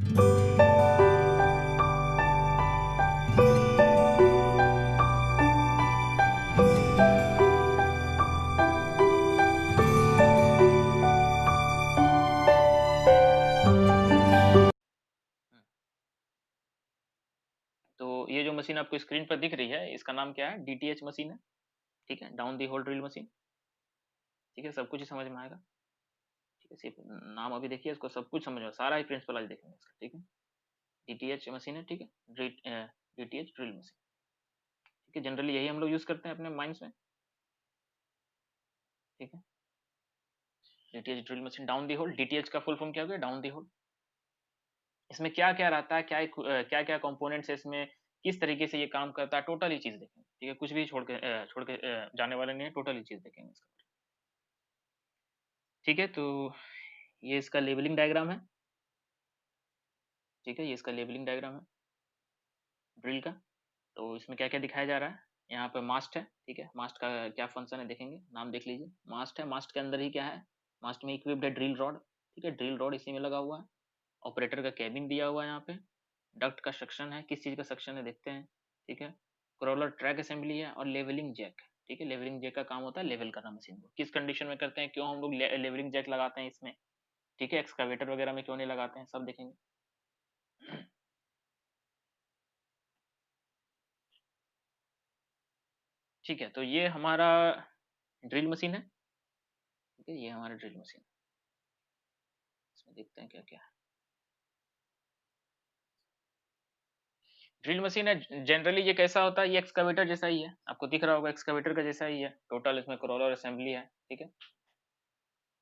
तो ये जो मशीन आपको स्क्रीन पर दिख रही है, इसका नाम क्या है? डीटीएच मशीन है, ठीक है, down the hole drill machine. ठीक है, सब कुछ ही समझ में आएगा। ठीक है, सिर्फ नाम अभी देखिए, इसको सब कुछ समझ में, सारा ही प्रिंसिपल आज देखेंगे इसका। ठीक है, डीटीएच मशीन है, ठीक है, डीटीएच ड्रिल मशीन। ठीक है, जनरली यही हम लोग यूज करते हैं अपने माइंड्स में। ठीक है, DTH drill machine down the hole. DTH का फुल फॉर्म क्या हो गया? Down the hole. इसमें क्या क्या रहता है, क्या क्या कंपोनेंट्स है इसमें, किस तरीके से ये काम करता है, टोटल ही चीज देखेंगे। ठीक है, कुछ भी छोड़ के जाने वाले नहीं है, टोटल ही चीज देखेंगे इसका। ठीक है, तो ये इसका लेवलिंग डायग्राम है। ठीक है, ये इसका लेवलिंग डायग्राम है ड्रिल का। तो इसमें क्या क्या दिखाया जा रहा है? यहाँ पे मास्ट है। ठीक है, मास्ट का क्या फंक्शन है देखेंगे, नाम देख लीजिए। मास्ट है, मास्ट के अंदर ही क्या है? मास्ट में इक्विप्ड है ड्रिल रॉड। ठीक है, ड्रिल रॉड इसी में लगा हुआ है। ऑपरेटर का केबिन दिया हुआ है यहाँ पे। डक्ट का सेक्शन है, किस चीज का सेक्शन है देखते हैं। ठीक है, क्रॉलर ट्रैक असेंबली है और लेवलिंग जैक। ठीक है, लेवलिंग जैक का काम होता है लेवल करना मशीन को। किस कंडीशन में करते हैं, क्यों हम लोग लेवलिंग जैक लगाते हैं इसमें। ठीक है, एक्सकावेटर वगैरह में क्यों नहीं लगाते हैं, सब देखेंगे। ठीक है, तो ये हमारा ड्रिल मशीन है। ठीक है, ये हमारा ड्रिल मशीन है। इसमें देखते हैं क्या क्या है। ड्रिल मशीन है, जनरली ये कैसा होता है? ये एक्सकावेटर जैसा ही है, आपको दिख रहा होगा एक्सकावेटर का जैसा ही है। टोटल इसमें क्रॉलर असेंबली है। ठीक है,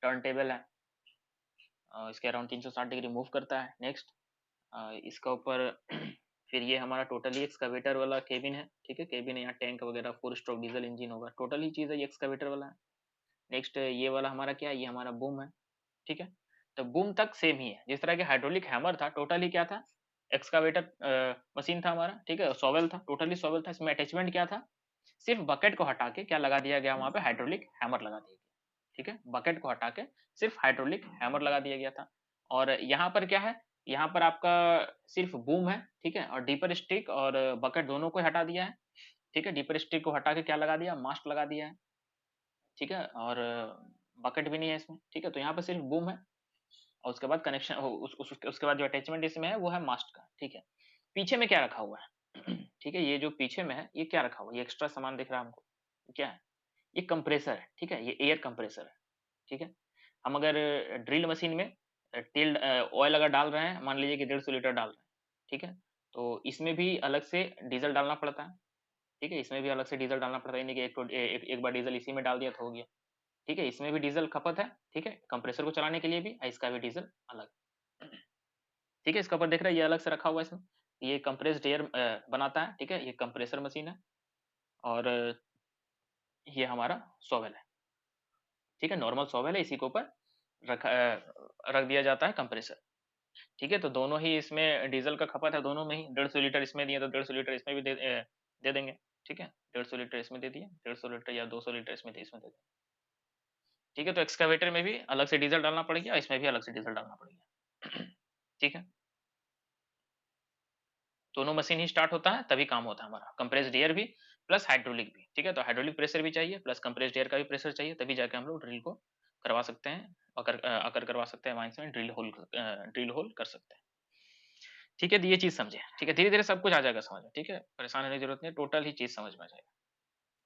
टर्न टेबल है। इसके अराउंड 360 डिग्री मूव करता है। नेक्स्ट, इसका ऊपर फिर ये हमारा टोटली एक्सकावेटर वाला केबिन है। ठीक है, केबिन है, यहाँ टैंक वगैरह 4 स्ट्रोक डीजल इंजन होगा, टोटल ही चीज़ है, ये एक्सकावेटर वाला है। नेक्स्ट, ये वाला हमारा क्या है? ये हमारा बूम है। ठीक है, तो बूम तक सेम ही है। जिस तरह के हाइड्रोलिक हैमर था, टोटली क्या था? एक्सकावेटर मशीन था हमारा। ठीक है, शॉवेल था, टोटली शॉवेल था। इसमें अटैचमेंट क्या था? सिर्फ बकेट को हटा के क्या लगा दिया गया वहाँ पे? हाइड्रोलिक हैमर लगा दिया गया। ठीक है, बकेट को हटा के सिर्फ हाइड्रोलिक हैमर लगा दिया गया था। और यहाँ पर क्या है? यहाँ पर आपका सिर्फ बूम है। ठीक है, और डीपर स्टिक और बकेट दोनों को हटा दिया है। ठीक है, डीपर स्टिक को हटा के क्या लगा दिया? मास्ट लगा दिया है। ठीक है, और बकेट भी नहीं है इसमें। ठीक है, तो यहाँ पे सिर्फ बूम है। और उसके बाद कनेक्शन उसके बाद जो अटैचमेंट इसमें है वो है मास्ट का। ठीक है, पीछे में क्या रखा हुआ है? ठीक है, ये जो पीछे में है ये क्या रखा हुआ है? ये एक्स्ट्रा सामान दिख रहा है हमको, ये क्या है? ये कंप्रेसर है। ठीक है, ये एयर कंप्रेसर है। ठीक है, हम अगर ड्रिल मशीन में तेल ऑयल अगर डाल रहे हैं, मान लीजिए कि 150 लीटर डाल रहे हैं। ठीक है, तो इसमें भी अलग से डीजल डालना पड़ता है। ठीक है, इसमें भी अलग से डीजल डालना पड़ता है, यानी कि एक बार डीजल इसी में डाल दिया तो हो गया। ठीक है, इसमें भी डीजल खपत है। ठीक है, कंप्रेसर को चलाने के लिए भी, और इसका भी डीजल अलग। ठीक है, इसका ऊपर देख रहा है ये अलग से रखा हुआ है इसमें। ये कंप्रेस्ड एयर बनाता है। ठीक है, ये कंप्रेसर मशीन है। और ये हमारा शॉवेल है। ठीक है, नॉर्मल शॉवेल है, इसी के ऊपर रख दिया जाता है कंप्रेसर। ठीक है, तो दोनों ही इसमें डीजल का खपत है, दोनों में ही 150 लीटर इसमें दिए तो 150 लीटर इसमें भी दे देंगे। ठीक है, 150 लीटर इसमें दे दिए, 150 लीटर या 200 लीटर इसमें दे देंगे। ठीक है, तो एक्सकावेटर में भी अलग से डीजल डालना पड़ेगा, इसमें भी अलग से डीजल डालना पड़ेगा। ठीक है, दोनों मशीन ही स्टार्ट होता है तभी काम होता है हमारा, कंप्रेस्ड एयर भी प्लस हाइड्रोलिक भी। ठीक है, तो हाइड्रोलिक प्रेशर भी चाहिए प्लस कंप्रेस्ड एयर का भी प्रेशर चाहिए, तभी जाके हम लोग ड्रिल को करवा सकते हैं, अकर करवा सकते हैं, माइंस में ड्रिल होल कर सकते हैं। ठीक है, तो ये चीज समझे। ठीक है, धीरे धीरे सब कुछ आ जाएगा समझ में। ठीक है, परेशान होने की जरूरत नहीं, टोटल ही चीज समझ में आ जाएगा।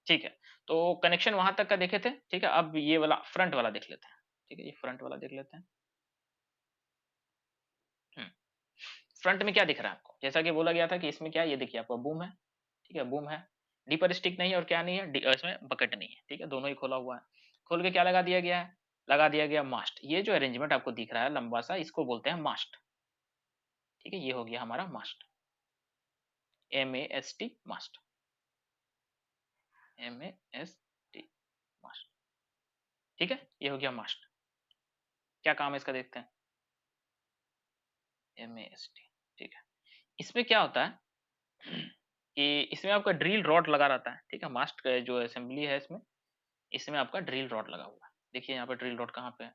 ठीक है, तो कनेक्शन वहां तक का देखे थे। ठीक है, अब ये वाला फ्रंट वाला देख लेते हैं। ठीक है, ये फ्रंट वाला देख लेते हैं। हम्म, फ्रंट में क्या दिख रहा है आपको? जैसा कि बोला गया था कि इसमें क्या है, ये देखिए आपको बूम है। ठीक है, बूम है, डीपर स्टिक नहीं है, और क्या नहीं है, इसमें बकेट नहीं है। ठीक है, दोनों ही खोला हुआ है। खोल के क्या लगा दिया गया है? लगा दिया गया मास्ट। ये जो अरेंजमेंट आपको दिख रहा है लंबा सा, इसको बोलते हैं मास्ट। ठीक है, ये हो गया हमारा मास्ट, MAST मास्ट, MAST मास्ट। ठीक है, ये हो गया मास्ट। क्या काम है इसका देखते हैं, MAST। ठीक है, इसमें क्या होता है कि इसमें आपका ड्रिल रॉड लगा रहता है। ठीक है, मास्ट का जो असेंबली है इसमें, इसमें आपका ड्रिल रॉड लगा हुआ है। देखिए यहाँ पे ड्रिल रॉड कहाँ पे है?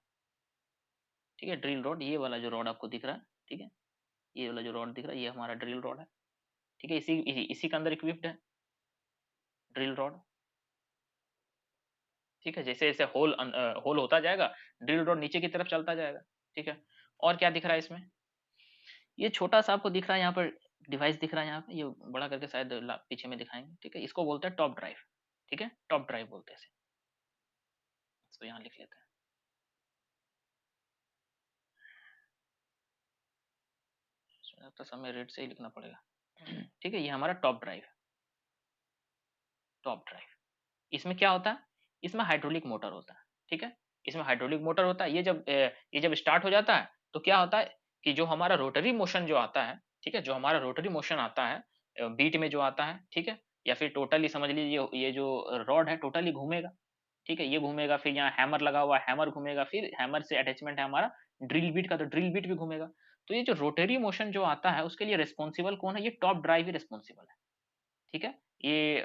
ठीक है, ड्रिल रॉड ये वाला जो रॉड आपको दिख रहा है। ठीक है, ये वाला जो रॉड दिख रहा है ये हमारा ड्रिल रॉड है, ठीक है। इसी के अंदर इक्विप्ड है ड्रिल रॉड, ठीक है। जैसे जैसे होल होता जाएगा, ड्रिल रॉड नीचे की तरफ चलता जाएगा, ठीक है। और क्या दिख रहा है इसमें, ये छोटा सा आपको दिख रहा है यहाँ पर डिवाइस दिख रहा है यहाँ पे, ये बड़ा करके शायद पीछे में दिखाएंगे, ठीक है। इसको बोलते हैं टॉप ड्राइव, ठीक है, टॉप ड्राइव बोलते हैं इसे। इसको यहाँ लिख लेते हैं, तो समय रेट से ही लिखना पड़ेगा, ठीक है। ये हमारा टॉप ड्राइव है, टॉप ड्राइव। इसमें क्या होता है, इसमें हाइड्रोलिक मोटर होता है, ठीक है। इसमें हाइड्रोलिक मोटर होता है, ये जब स्टार्ट हो जाता है तो क्या होता है कि जो हमारा रोटरी मोशन जो आता है, ठीक है, जो हमारा रोटरी मोशन आता है बीट में जो आता है, ठीक है, या फिर टोटली समझ लीजिए ये जो रॉड है टोटली घूमेगा, ठीक है। ये घूमेगा, फिर यहाँ हैमर लगा हुआ है, हैमर घूमेगा, फिर हैमर से अटैचमेंट है हमारा ड्रिल बीट का, तो ड्रिल बीट भी घूमेगा। तो ये जो रोटरी मोशन जो आता है उसके लिए रिस्पॉन्सिबल कौन है, ये टॉप ड्राइव ही रिस्पॉन्सिबल है, ठीक है। ये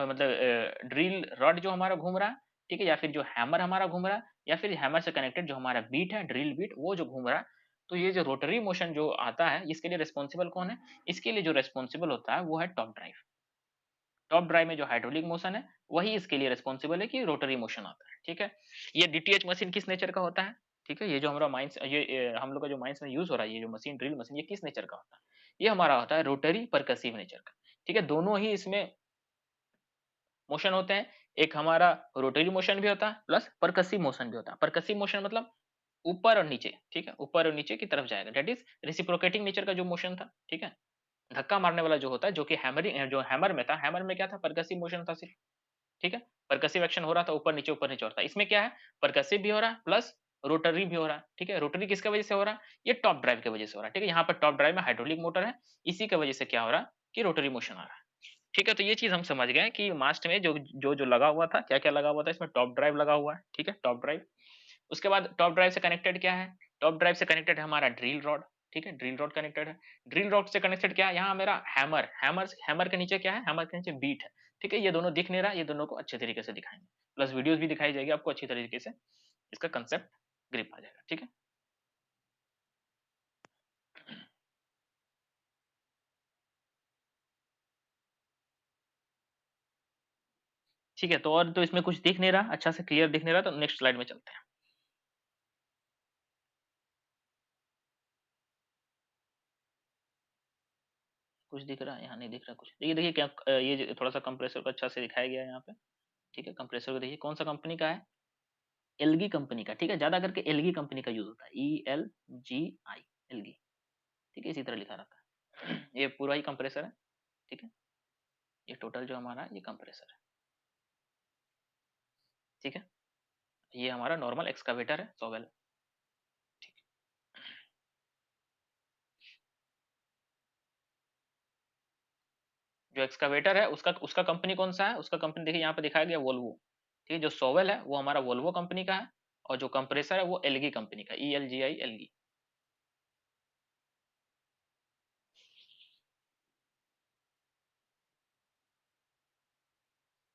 मतलब ड्रिल रॉड जो हमारा घूम रहा है, ठीक है, या फिर जो हैमर हमारा घूम रहा है, या फिर हैमर से कनेक्टेड जो हमारा बीट है ड्रिल बीट वो जो घूम रहा है, तो ये जो रोटरी मोशन जो आता है इसके लिए रिस्पॉन्सिबल कौन है, इसके लिए जो रिस्पॉन्सिबल होता है वो है टॉप ड्राइव। टॉप ड्राइव में जो हाइड्रोलिक मोशन है वही इसके लिए रिस्पॉन्सिबल है कि रोटरी मोशन आता है, ठीक है। ये डीटीएच मशीन किस नेचर का होता है, ठीक है। ये जो हमारा माइंस हम लोग का जो माइंस में यूज हो रहा है, ये जो मशीन ड्रिल मशीन, ये किस नेचर का होता है, ये हमारा होता है रोटरी परकसिव नेचर का, ठीक है। दोनों ही इसमें मोशन होते हैं, एक हमारा रोटरी मोशन भी होता है प्लस परकसिव मोशन भी होता है। परकसिव मोशन मतलब ऊपर और नीचे, ठीक है, ऊपर और नीचे की तरफ जाएगा, दैट इज रेसिप्रोकेटिंग नेचर का जो मोशन था, ठीक है। धक्का मारने वाला जो होता है, जो कि हैमरिंग जो हैमर में था, हैमर में क्या था, परकसिव मोशन था सिर्फ, ठीक है। परकसिव एक्शन हो रहा था, ऊपर नीचे हो रहा था। इसमें क्या है, परकसिव भी हो रहा है प्लस रोटरी भी हो रहा है, ठीक है। रोटरी किसकी वजह से हो रहा है, ये टॉप ड्राइव की वजह से हो रहा है, ठीक है। यहाँ पर टॉप ड्राइव में हाइड्रोलिक मोटर है, इसी की वजह से क्या हो रहा है कि रोटरी मोशन आ रहा है, ठीक है। तो ये चीज हम समझ गए कि मास्ट में जो लगा हुआ था, क्या क्या लगा हुआ था, इसमें टॉप ड्राइव लगा हुआ है, ठीक है, टॉप ड्राइव। उसके बाद टॉप ड्राइव से कनेक्टेड क्या है, टॉप ड्राइव से कनेक्टेड है हमारा ड्रिल रॉड, ठीक है, ड्रिल रॉड कनेक्टेड है। ड्रिल रॉड से कनेक्टेड क्या है, यहाँ मेरा हैमर, हैमर के नीचे क्या है, हैमर के नीचे बीट है, ठीक है। ये दोनों दिख नहीं रहा, ये दोनों को अच्छे तरीके से दिखाएंगे, प्लस वीडियोस भी दिखाई जाएगी आपको अच्छी तरीके से, इसका कंसेप्ट ग्रिप आ जाएगा, ठीक है। ठीक है, तो और तो इसमें कुछ दिख नहीं रहा, अच्छा से क्लियर दिख नहीं रहा, तो नेक्स्ट स्लाइड में चलते हैं। कुछ दिख रहा है, यहाँ नहीं दिख रहा कुछ, ये देखिए क्या थोड़ा सा कंप्रेसर को अच्छा से दिखाया गया है यहाँ पे, ठीक है। कंप्रेसर को देखिए कौन सा कंपनी का है, एलगी कंपनी का, ठीक है। ज्यादा करके एलगी कंपनी का यूज होता है, ELGI, एलगी, ठीक है, इसी तरह लिखा रहता है। ये पूरा ही कंप्रेसर है, ठीक है। ये टोटल जो हमारा ये कंप्रेसर है, ठीक है। ये हमारा नॉर्मल एक्सकावेटर है, सॉवेल, ठीक है। जो एक्सकावेटर है उसका उसका कंपनी कौन सा है, उसका कंपनी देखिए यहाँ पे दिखाया गया वोल्वो, ठीक है। जो सॉवेल है वो हमारा वोल्वो कंपनी का है, और जो कंप्रेसर है वो एलगी कंपनी का, ELGI, एलगी,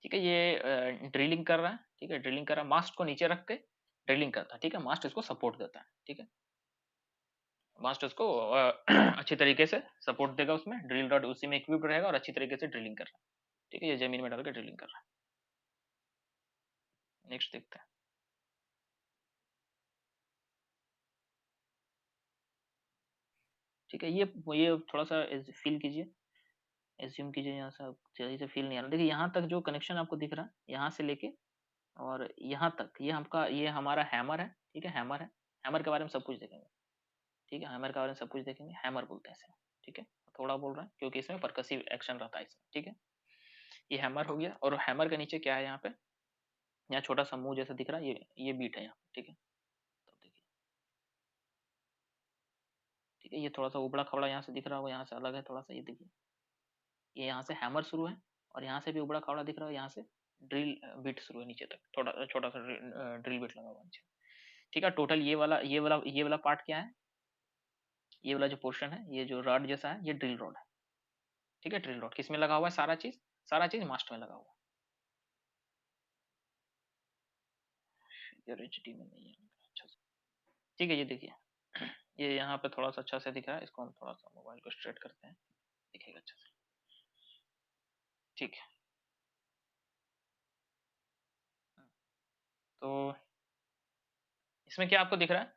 ठीक है। ये ड्रिलिंग कर रहा है, ठीक है, ड्रिलिंग कर रहा है, मास्ट को नीचे रख के ड्रिलिंग करता है, ठीक है। मास्ट इसको सपोर्ट देता है, ठीक है। मास्ट उसको अच्छी तरीके से सपोर्ट देगा, उसमें ड्रिल रॉड उसी में इक्विप रहेगा और अच्छी तरीके से ड्रिलिंग कर रहा है, ठीक है। ये जमीन में डाल के ड्रिलिंग कर रहा है। नेक्स्ट देखते हैं, ठीक है। ये थोड़ा सा फील कीजिए, एज्यूम कीजिए, यहाँ से आप सही से फील नहीं आ रहा, देखिए यहाँ तक जो कनेक्शन आपको दिख रहा है, यहाँ से लेके और यहाँ तक, ये हमारा हैमर है, ठीक है, हैमर है। हैमर के बारे में सब कुछ देखेंगे, ठीक है। हैमर के बारे में सब कुछ देखेंगे, हैमर बोलते हैं इसे, ठीक है। थोड़ा बोल रहा है क्योंकि इसमें परकसिव एक्शन रहता है इसमें, ठीक है। ये हैमर हो गया, और हैमर के नीचे क्या है, यहाँ पे यहाँ छोटा सा मुंह जैसा दिख रहा है, ये बीट है यहाँ पे, ठीक है। तब देखिए, ठीक है, ये थोड़ा सा उबड़ा खबड़ा यहाँ से दिख रहा होगा, यहाँ से अलग है थोड़ा सा, ये देखिए, ये यहाँ से हैमर शुरू है, और यहाँ से भी उबड़ा खबड़ा दिख रहा है, यहाँ से ड्रिल बिट शुरू है नीचे तक, थोड़ा छोटा सा ड्रिल बिट लगा हुआ है नीचे, ठीक है। टोटल ये वाला पार्ट क्या है, ये वाला जो पोर्शन है, ये जो रॉड जैसा है, ये ड्रिल रॉड है, ठीक है। ड्रिल रॉड किस में लगा हुआ है, सारा चीज मास्ट में लगा हुआ है, यार HD में नहीं है अच्छा से, ठीक है। ये देखिए, ये यहाँ पे थोड़ा सा अच्छा से दिख रहा है, इसको हम थोड़ा सा मोबाइल को स्ट्रेट करते हैं, दिखेगा अच्छा से। ठीक है। तो इसमें क्या आपको दिख रहा है,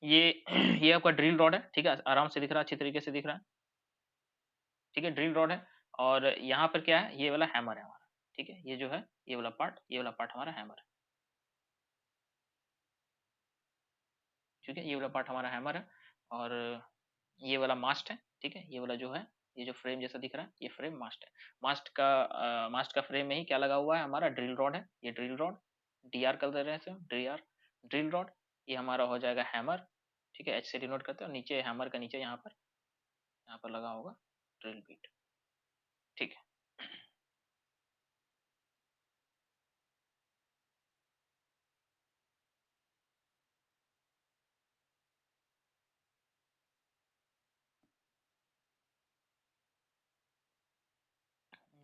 ये ये आपका ड्रिल रॉड है, ठीक है, आराम से दिख रहा है, अच्छी तरीके से दिख रहा है, ठीक है, ड्रिल रॉड है। और यहाँ पर क्या है, ये वाला हैमर है हमारा, ठीक है, ये जो है, ये वाला पार्ट हमारा हैमर है, ठीक है, ये वाला पार्ट हमारा हैमर है। और ये वाला मास्ट है, ठीक है, ये वाला जो है, ये जो फ्रेम जैसा दिख रहा है, ये फ्रेम मास्ट है। मास्ट का फ्रेम में ही क्या लगा हुआ है, हमारा ड्रिल रॉड है, ये ड्रिल रॉड, डीआर कर दे रहे हैं इसे, डीआर, ड्रिल रॉड। ये हमारा हो जाएगा हैमर, ठीक है, एच से डिनोट करते हैं, और नीचे हैमर का नीचे यहाँ पर लगा होगा ड्रिल बीट, ठीक है।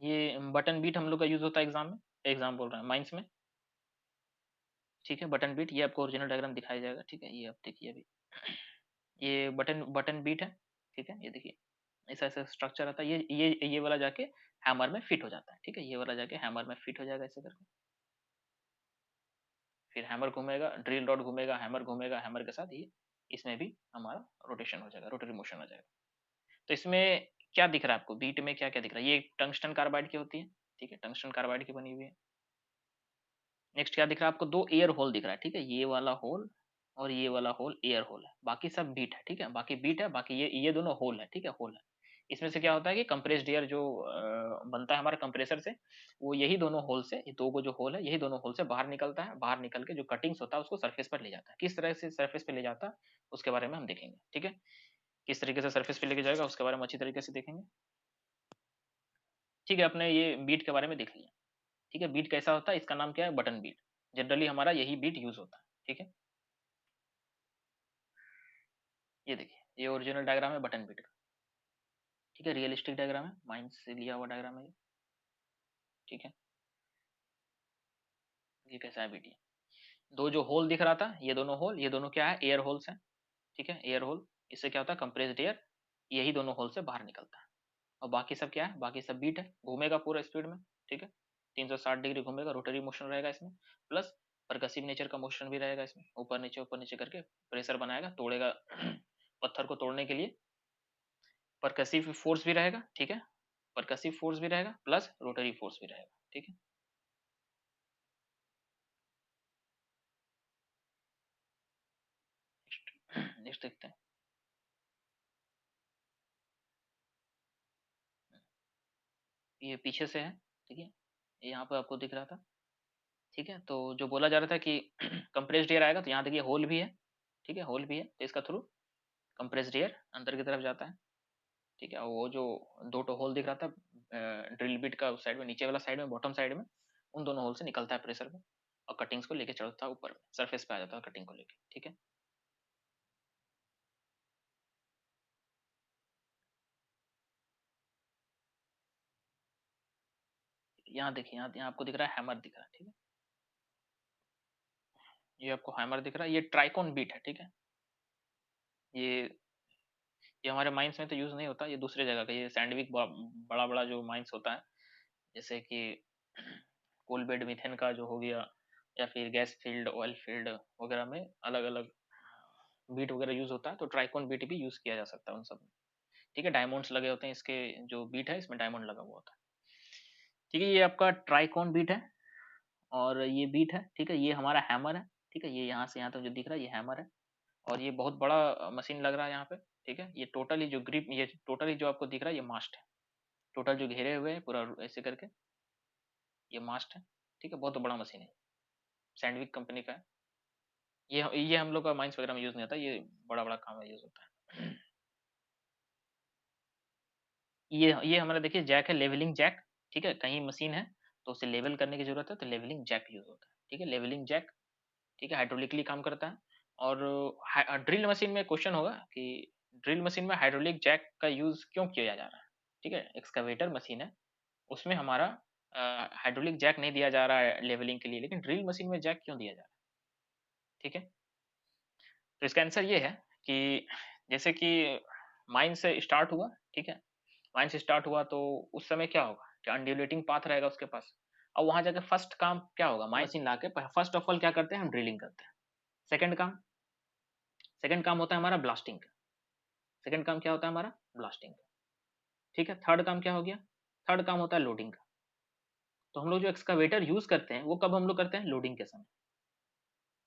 ये बटन बीट हम लोग का यूज होता है एग्जाम में, एग्जाम बोल रहा है, माइंस में, ठीक है, बटन बीट, ये आपको ओरिजिनल डायग्राम दिखाया जाएगा, ठीक है, ये आप देखिए अभी, ये बटन बटन बीट है, ठीक है, ये देखिए, ऐसा ऐसा स्ट्रक्चर आता है, ये वाला जाके हैमर में फिट हो जाता है, ठीक है, ये वाला जाके हैमर में फिट हो जाएगा ऐसे करके, फिर हैमर घूमेगा, ड्रिल रॉड घूमेगा, हैमर के साथ ये इसमें भी हमारा रोटेशन हो जाएगा, रोटरी मोशन हो जाएगा। तो इसमें क्या दिख रहा है आपको, बीट में क्या क्या दिख रहा है, ये टंगस्टन कार्बाइड की होती है, ठीक है, टंगस्टन कार्बाइड की बनी हुई है। नेक्स्ट क्या दिख रहा है आपको, दो एयर होल दिख रहा है, ठीक है, ये वाला होल और ये वाला होल एयर होल है, बाकी सब बीट है, ठीक है, बाकी बीट है, बाकी ये दोनों होल है, ठीक है, होल है। इसमें से क्या होता है कि कंप्रेस्ड एयर जो बनता है हमारे कंप्रेसर से, वो यही दोनों होल से, ये दो को जो होल है, यही दोनों होल से बाहर निकलता है, बाहर निकल के जो कटिंग्स होता है उसको सरफेस पर ले जाता है। किस तरह से सरफेस पे ले जाता है उसके बारे में हम देखेंगे, ठीक है, किस तरीके से सरफेस पे लेके जाएगा उसके बारे में अच्छी तरीके से देखेंगे। ठीक है, आपने ये बीट के बारे में देख लिया, ठीक है, बीट कैसा होता है, इसका नाम क्या है, बटन बीट। जनरली हमारा यही बीट यूज होता है, ठीक है। ये देखिए, ये ओरिजिनल डायग्राम है बटन बीट का, ठीक है, रियलिस्टिक डायग्राम है, माइंड से लिया हुआ डायग्राम है ये, ठीक है। ये कैसा है बीट, ये दो जो होल दिख रहा था, ये दोनों होल, ये दोनों क्या है, एयर होल्स हैं, ठीक है, एयर होल। इससे क्या होता है, कंप्रेस्ड एयर यही दोनों होल से बाहर निकलता है। और बाकी सब क्या है, बाकी सब बीट है, घूमेगा पूरा स्पीड में, ठीक है, 360 डिग्री घूमेगा, रोटरी मोशन रहेगा इसमें, प्लस परकसिव नेचर का मोशन भी रहेगा इसमें, ऊपर नीचे करके प्रेशर बनाएगा, तोड़ेगा पत्थर को तोड़ने के लिए परकसिव फोर्स भी रहेगा, ठीक है, परकसिव फोर्स भी रहेगा प्लस रोटरी फोर्स भी रहेगा, ठीक है। नेक्स्ट नेक्स्ट देखते हैं। ये पीछे से है, ठीक है, ये यहाँ पे आपको दिख रहा था, ठीक है। तो जो बोला जा रहा था कि कंप्रेस्ड एयर आएगा, तो यहाँ देखिए होल भी है, ठीक है, होल भी है, तो इसका थ्रू कंप्रेस्ड एयर अंदर की तरफ जाता है, ठीक है। और वो जो दो तो होल दिख रहा था ड्रिल बिट का उस साइड में, नीचे वाला साइड में, बॉटम साइड में, उन दोनों होल से निकलता है प्रेशर में, और कटिंग्स को लेके चढ़ता है ऊपर में, सरफेस पे आ जाता है कटिंग को लेके, ठीक है। यहाँ देखिए, यहाँ आपको दिख रहा है हैमर दिख रहा है, ठीक है, ये आपको हैमर दिख रहा है, ये ट्राइकोन बीट है, ठीक है। ये ये हमारे माइंस में तो यूज नहीं होता, ये दूसरे जगह का, ये सैंडविक बड़ा बड़ा जो माइंस होता है, जैसे कि कोल बेड मीथेन का जो हो गया, या फिर गैस फील्ड, ऑयल फील्ड वगैरह में अलग अलग बीट वगैरह यूज होता है, तो ट्राइकोन बीट भी यूज किया जा सकता है उन सब में, ठीक है। डायमंड्स लगे होते हैं इसके, जो बीट है इसमें डायमंड लगा हुआ होता है, ठीक है। ये आपका ट्राइकोन बीट है, और ये बीट है, ठीक है, ये हमारा हैमर है, ठीक है, ये यहाँ से यहाँ तक जो दिख रहा है ये हैमर है, और ये बहुत बड़ा मशीन लग रहा है यहाँ पे, ठीक है। ये टोटली जो ग्रिप, ये टोटली जो आपको दिख रहा है ये मास्ट है, टोटल जो घेरे हुए हैं पूरा ऐसे करके, ये मास्ट है, ठीक है, बहुत बड़ा मशीन है, सैंडविक कंपनी का है। ये हम लोग का माइंस वगैरह में यूज नहीं होता, ये बड़ा बड़ा काम में यूज होता है। ये हमारा देखिए जैक है, लेवलिंग जैक, ठीक है, कहीं मशीन है तो उसे लेवल करने की जरूरत है, तो लेवलिंग जैक यूज होता है, ठीक है, लेवलिंग जैक, ठीक है, हाइड्रोलिकली काम करता है। और ड्रिल मशीन में क्वेश्चन होगा कि ड्रिल मशीन में हाइड्रोलिक जैक का यूज क्यों किया जा रहा है, ठीक है, एक्सकवेटर मशीन है, उसमें हमारा हाइड्रोलिक जैक नहीं दिया जा रहा है लेवलिंग के लिए, लेकिन ड्रिल मशीन में जैक क्यों दिया जा रहा है, ठीक है। तो इसका आंसर ये है कि जैसे कि माइन से स्टार्ट हुआ, ठीक है? माइन से स्टार्ट हुआ तो उस समय क्या होगा कि अनड्यूलेटिंग पाथ रहेगा उसके पास। और वहाँ जाके फर्स्ट काम क्या होगा, माइन मशीन लाके फर्स्ट ऑफ ऑल क्या करते हैं हम, ड्रिलिंग करते हैं। सेकंड काम सेकंड काम होता है हमारा ब्लास्टिंग का। सेकंड काम क्या होता है हमारा, ब्लास्टिंग का, ठीक है? थर्ड काम क्या हो गया, थर्ड काम होता है लोडिंग का। तो हम लोग जो एक्सकावेटर यूज करते हैं वो कब हम लोग करते हैं, लोडिंग के समय,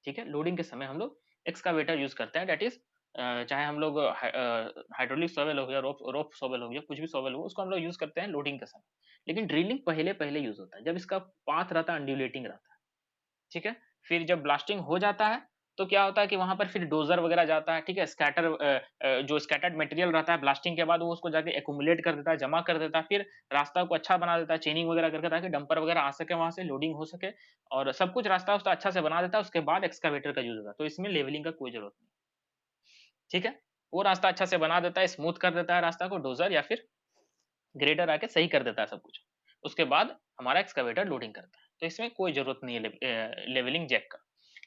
ठीक है? लोडिंग के समय हम लोग एक्सकावेटर यूज करते हैं, दैट इज चाहे हम लोग हाइड्रोलिक शॉवेल हो गया, रोप रोप शॉवेल हो गया, कुछ भी शॉवेल हो, उसको हम लोग यूज करते हैं लोडिंग के समय। लेकिन ड्रिलिंग पहले पहले यूज होता है जब इसका पाथ रहता है अंड्यूलेटिंग रहता है, ठीक है? फिर जब ब्लास्टिंग हो जाता है तो क्या होता है कि वहां पर फिर डोजर वगैरह जाता है, ठीक है? जो स्कैटर्ड मटेरियल रहता है ब्लास्टिंग के बाद वो उसको जाके एक्यूमुलेट कर देता है, जमा कर देता है, फिर रास्ता को अच्छा बना देता है, चेनिंग वगैरह करके, ताकि डंपर वगैरह आ सके, वहां से लोडिंग हो सके, और सब कुछ रास्ता उसका अच्छा से बना देता है। उसके बाद एक्सकावेटर का यूज होता है, तो इसमें लेवलिंग का कोई जरूरत नहीं, ठीक है? वो रास्ता अच्छा से बना देता है, स्मूथ कर देता है रास्ता को डोजर या फिर ग्रेडर आके सही कर देता है सब कुछ। उसके बाद हमारा एक्सकावेटर लोडिंग करता है। तो इसमें कोई ज़रूरत नहीं है लेवलिंग जैक का।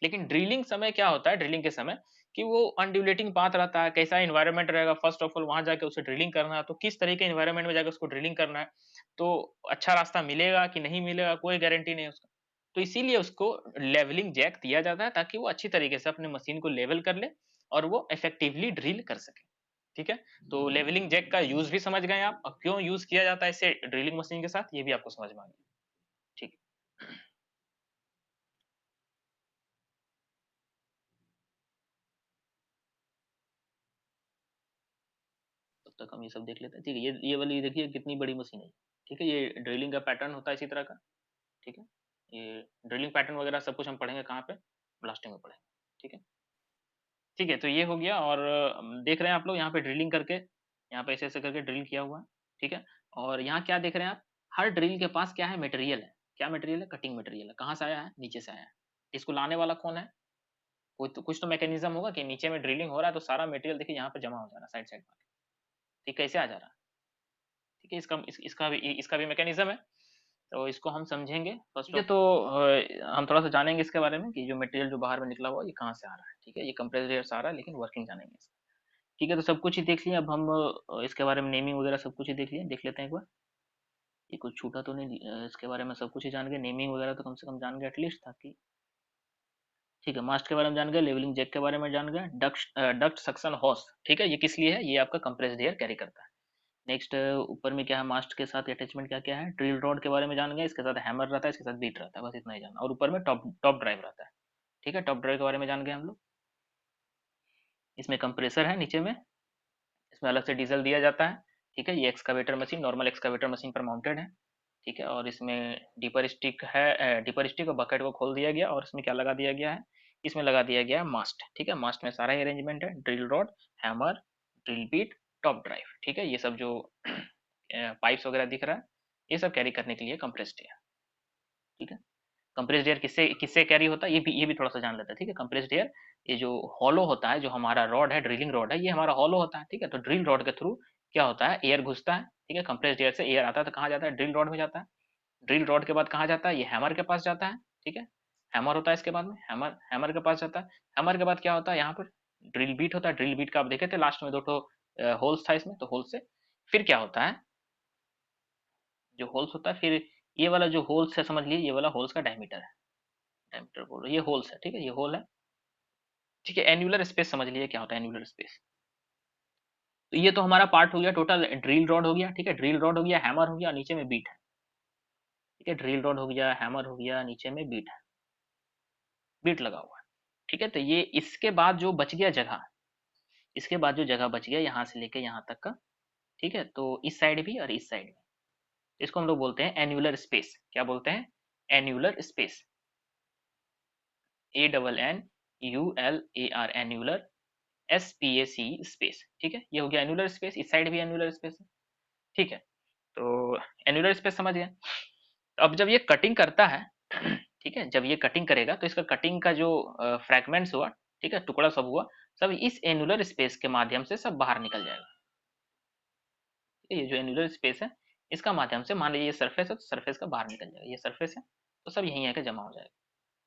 लेकिन ड्रिलिंग समय क्या होता है, ड्रिलिंग के समय कि वो अनड्यूलेटिंग पाथ रहता है, कैसा एनवायरनमेंट रहेगा, फर्स्ट ऑफ ऑल वहाँ जाके उसे ड्रिलिंग करना है, तो किस तरह के एनवायरनमेंट में जाके उसको ड्रिलिंग करना है, तो अच्छा रास्ता मिलेगा कि नहीं मिलेगा, कोई गारंटी नहीं है उसका। तो इसीलिए उसको लेवलिंग जैक दिया जाता है, ताकि वो अच्छी तरीके से अपनी मशीन को लेवल कर ले और वो इफेक्टिवली ड्रिल कर सके। ठीक है? तो लेवलिंग जैक का यूज़ भी समझ गए आप, और क्यों यूज़ किया जाता है इसे ड्रिलिंग मशीन के साथ, ये भी आपको समझ में आ गया। ठीक है। तब तक हम ये सब देख लेते हैं। ठीक है, ये वाली देखिए कितनी बड़ी मशीन है। ठीक है, ये ड्रिलिंग का पैटर्न होता है इसी तरह का। ठीक है? ये ड्रिलिंग पैटर्न वगैरह सब कुछ हम पढ़ेंगे कहाँ पे? ब्लास्टिंग में पढ़ेंगे। ठीक है? ठीक है, तो ये हो गया, और देख रहे हैं आप लोग यहाँ पे ड्रिलिंग करके, यहाँ पे ऐसे-ऐसे करके ड्रिल किया हुआ है। ठीक है? और यहाँ क्या देख रहे हैं आप? हर ड्रिल के पास क्या है? मटेरियल है। क्या मटेरियल है? कटिंग मटेरियल है। कहाँ से आया है? नीचे से आया है। इसको लाने वाला कौन है? कोई तो कुछ तो मैकेनिज़्म होगा कि नीचे में ड्रिलिंग हो रहा है तो सारा मटेरियल देखिए यहाँ पे जमा हो जा रहा है साइड-साइड में। ठीक, कैसे आ जा रहा है? ठीक है, इसका भी मैकेनिज़्म है। तो इसको हम समझेंगे फर्स्ट ठीक है, तो हम थोड़ा-सा जानेंगे इसके बारे में कि जो मटेरियल जो बाहर में निकला हुआ है ये कहाँ से आ रहा है। ठीक है, ये कंप्रेस्ड एयर से आ रहा है, लेकिन वर्किंग जानेंगे इसका। ठीक है, तो सब कुछ ही देख लिया, अब हम इसके बारे में नेमिंग वगैरह सब कुछ ही देख लिया, देख लेते हैं एक बार। ये कुछ छूटा तो नहीं, इसके बारे में सब कुछ ही जान गए, नेमिंग वगैरह तो कम से कम जान गए एटलीस्ट, ताकि ठीक है, मास्ट के बारे में जान गए, लेवलिंग जैक के बारे में जान गए, डक्ट सक्शन हॉस, ठीक है, ये किस लिए है? ये आपका कंप्रेस्ड एयर कैरी करता है। नेक्स्ट ऊपर में क्या है, मास्ट के साथ अटैचमेंट क्या क्या है, ड्रिल रॉड के बारे में जान गए, इसके साथ हैमर रहता है, इसके साथ बीट रहता है, बस इतना ही जानना, और ऊपर में टॉप टॉप ड्राइव रहता है। ठीक है, टॉप ड्राइव के बारे में जान गए हम लोग। इसमें कंप्रेसर है नीचे में, इसमें अलग से डीजल दिया जाता है। ठीक है, ये excavator machine normal excavator machine पर माउंटेड है। ठीक है, और इसमें डीपर स्टिक है, डीपर स्टिक और बकेट को खोल दिया गया, और इसमें क्या लगा दिया गया है, इसमें लगा दिया गया है मास्ट। ठीक है, मास्ट में सारा ही अरेंजमेंट है, drill rod, hammer, drill beat, top drive. ठीक है, ये सब जो पाइप्स वगैरह दिख रहा है, ये सब कैरी करने के लिए कंप्रेस्ड एयर। ठीक है, कंप्रेस्ड एयर किससे किससे कैरी होता है, ये भी थोड़ा सा जान लेते हैं। ठीक है, कंप्रेस्ड एयर, ये जो हॉलो होता है, जो हमारा रॉड है, ड्रिलिंग रॉड है, ये हमारा हॉलो होता है। ठीक है, तो ड्रिल रॉड के थ्रू क्या होता है, एयर घुसता है। ठीक है, कंप्रेस्ड एयर से एयर आता है तो कहाँ जाता है, ड्रिल रॉड में जाता है। ड्रिल रॉड के बाद कहाँ जाता है, ये हैमर के पास जाता है। ठीक है, हैमर होता है इसके बाद में, हैमर हैमर के पास जाता है। हैमर के बाद क्या होता है, यहाँ पर ड्रिल बीट होता है। ड्रिल बीट का आप देखे थे लास्ट में दो ठो होल्स था इसमें, तो होल से फिर क्या होता है, जो होल्स होता है, फिर ये वाला जो होल्स है, समझ लीजिए ये वाला होल्स का डायमीटर है, डायमीटर बोल रहे, ये होल्स है। ठीक है, ये होल है। ठीक है, एन्युलर स्पेस समझ लीजिए क्या होता है एन्युलर स्पेस। तो ये तो हमारा पार्ट हो गया टोटल, ड्रिल रॉड हो गया। ठीक है, ड्रिल रॉड हो गया, हैमर हो गया, नीचे में बीट है। ठीक है, ड्रिल रॉड हो गया, हैमर हो गया, नीचे में बीट है, बीट लगा हुआ है। ठीक है, तो ये इसके बाद जो बच गया जगह, इसके बाद जो जगह बच गया यहाँ से लेके यहाँ तक का, ठीक है, तो इस साइड भी और इस साइड भी, इसको हम लोग बोलते हैं एन्युलर स्पेस। क्या बोलते हैं, annular space, ANNULAR, annular, SPAC space. ठीक है, ये हो गया एन्युलर स्पेस, इस साइड भी एन्युलर स्पेस है। ठीक है, तो एन्युलर स्पेस समझ गए। तो अब जब ये कटिंग करता है, ठीक है, जब ये कटिंग करेगा तो इसका कटिंग का जो फ्रैगमेंट्स हुआ, ठीक है, टुकड़ा सब हुआ, सब इस एन्युलर स्पेस के माध्यम से सब बाहर निकल जाएगा। ये जो एन्युलर स्पेस है, इसका माध्यम से, मान लीजिए ये सरफेस है तो सरफेस का बाहर निकल जाएगा, ये सरफेस है तो सब यहीं आके जमा हो जाएगा।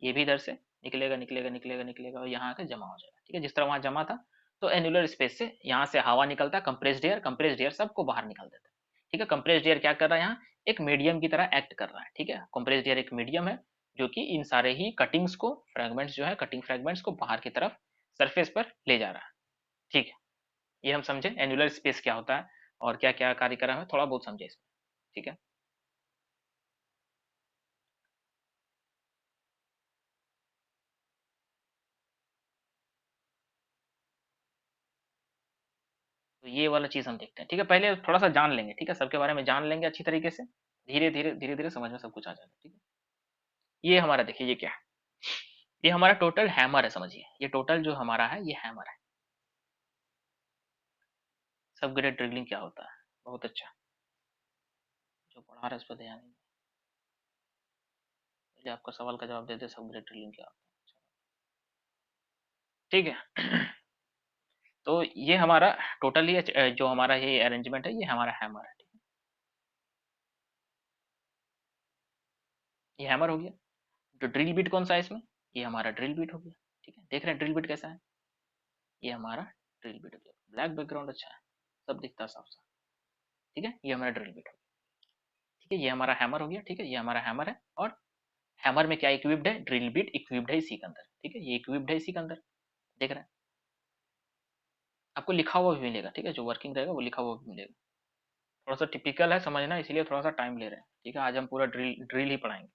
ये भी इधर से निकलेगा निकलेगा निकलेगा निकलेगा और यहाँ आके जमा हो जाएगा। ठीक है, जिस तरह वहाँ जमा था तो एनुलर स्पेस से यहाँ से हवा निकलता है, कंप्रेस्ड एयर सबको बाहर निकाल देता है, ठीक है। कंप्रेस्ड एयर क्या कर रहा है, यहाँ एक मीडियम की तरह एक्ट कर रहा है, ठीक है। कंप्रेस्ड एयर एक मीडियम है जो कि इन सारे ही कटिंग्स को, फ्रेगमेंट्स जो है, कटिंग फ्रेगमेंट्स को बाहर की तरफ सरफेस पर ले जा रहा है, ठीक है। ये हम समझे एनुलर स्पेस क्या होता है और क्या क्या कार्यक्रम है, थोड़ा बहुत समझे इसमें, ठीक है। तो ये वाला चीज हम देखते हैं, ठीक है। पहले थोड़ा सा जान लेंगे, ठीक है, सबके बारे में जान लेंगे अच्छी तरीके से, धीरे धीरे समझ में सब कुछ आ जाएगा, ठीक है। ये हमारा देखिए, ये क्या है, ये हमारा टोटल हैमर है, समझिए ये टोटल जो हमारा है ये हैमर है। सब ग्रेड ड्रिलिंग क्या होता है, बहुत अच्छा, जो पढ़ा रहा है उस पर ध्यान नहीं। पहले आपका सवाल का जवाब दे दे, सब ग्रेड ड्रिलिंग क्या होता है, ठीक है। तो ये हमारा टोटल, ये जो हमारा ये अरेंजमेंट है, ये हमारा हैमर है, ठीक है। ये हैमर हो गया। जो ड्रिल बिट कौन सा है इसमें, ये हमारा ड्रिल बिट हो गया, ठीक है। देख रहे हैं ड्रिल बिट कैसा है, ये हमारा ड्रिल बिट हो गया, ब्लैक बैकग्राउंड अच्छा है, सब दिखता है साफ साफ, ठीक है। ये हमारा ड्रिल बिट हो गया, ठीक है। ये हमारा हैमर हो गया, ठीक है, ये हमारा हैमर है। और हैमर में क्या इक्विप्ड है, ड्रिल बिट इक्विप्ड है इसी के अंदर, ठीक है, ये इक्विप्ड है इसी के अंदर, देख रहे हैं। आपको लिखा हुआ भी मिलेगा, ठीक है, जो वर्किंग रहेगा वो लिखा हुआ भी मिलेगा। थोड़ा सा टिपिकल है समझना, इसलिए थोड़ा सा टाइम ले रहे हैं, ठीक है। आज हम पूरा ड्रिल ड्रिल ही पढ़ाएंगे,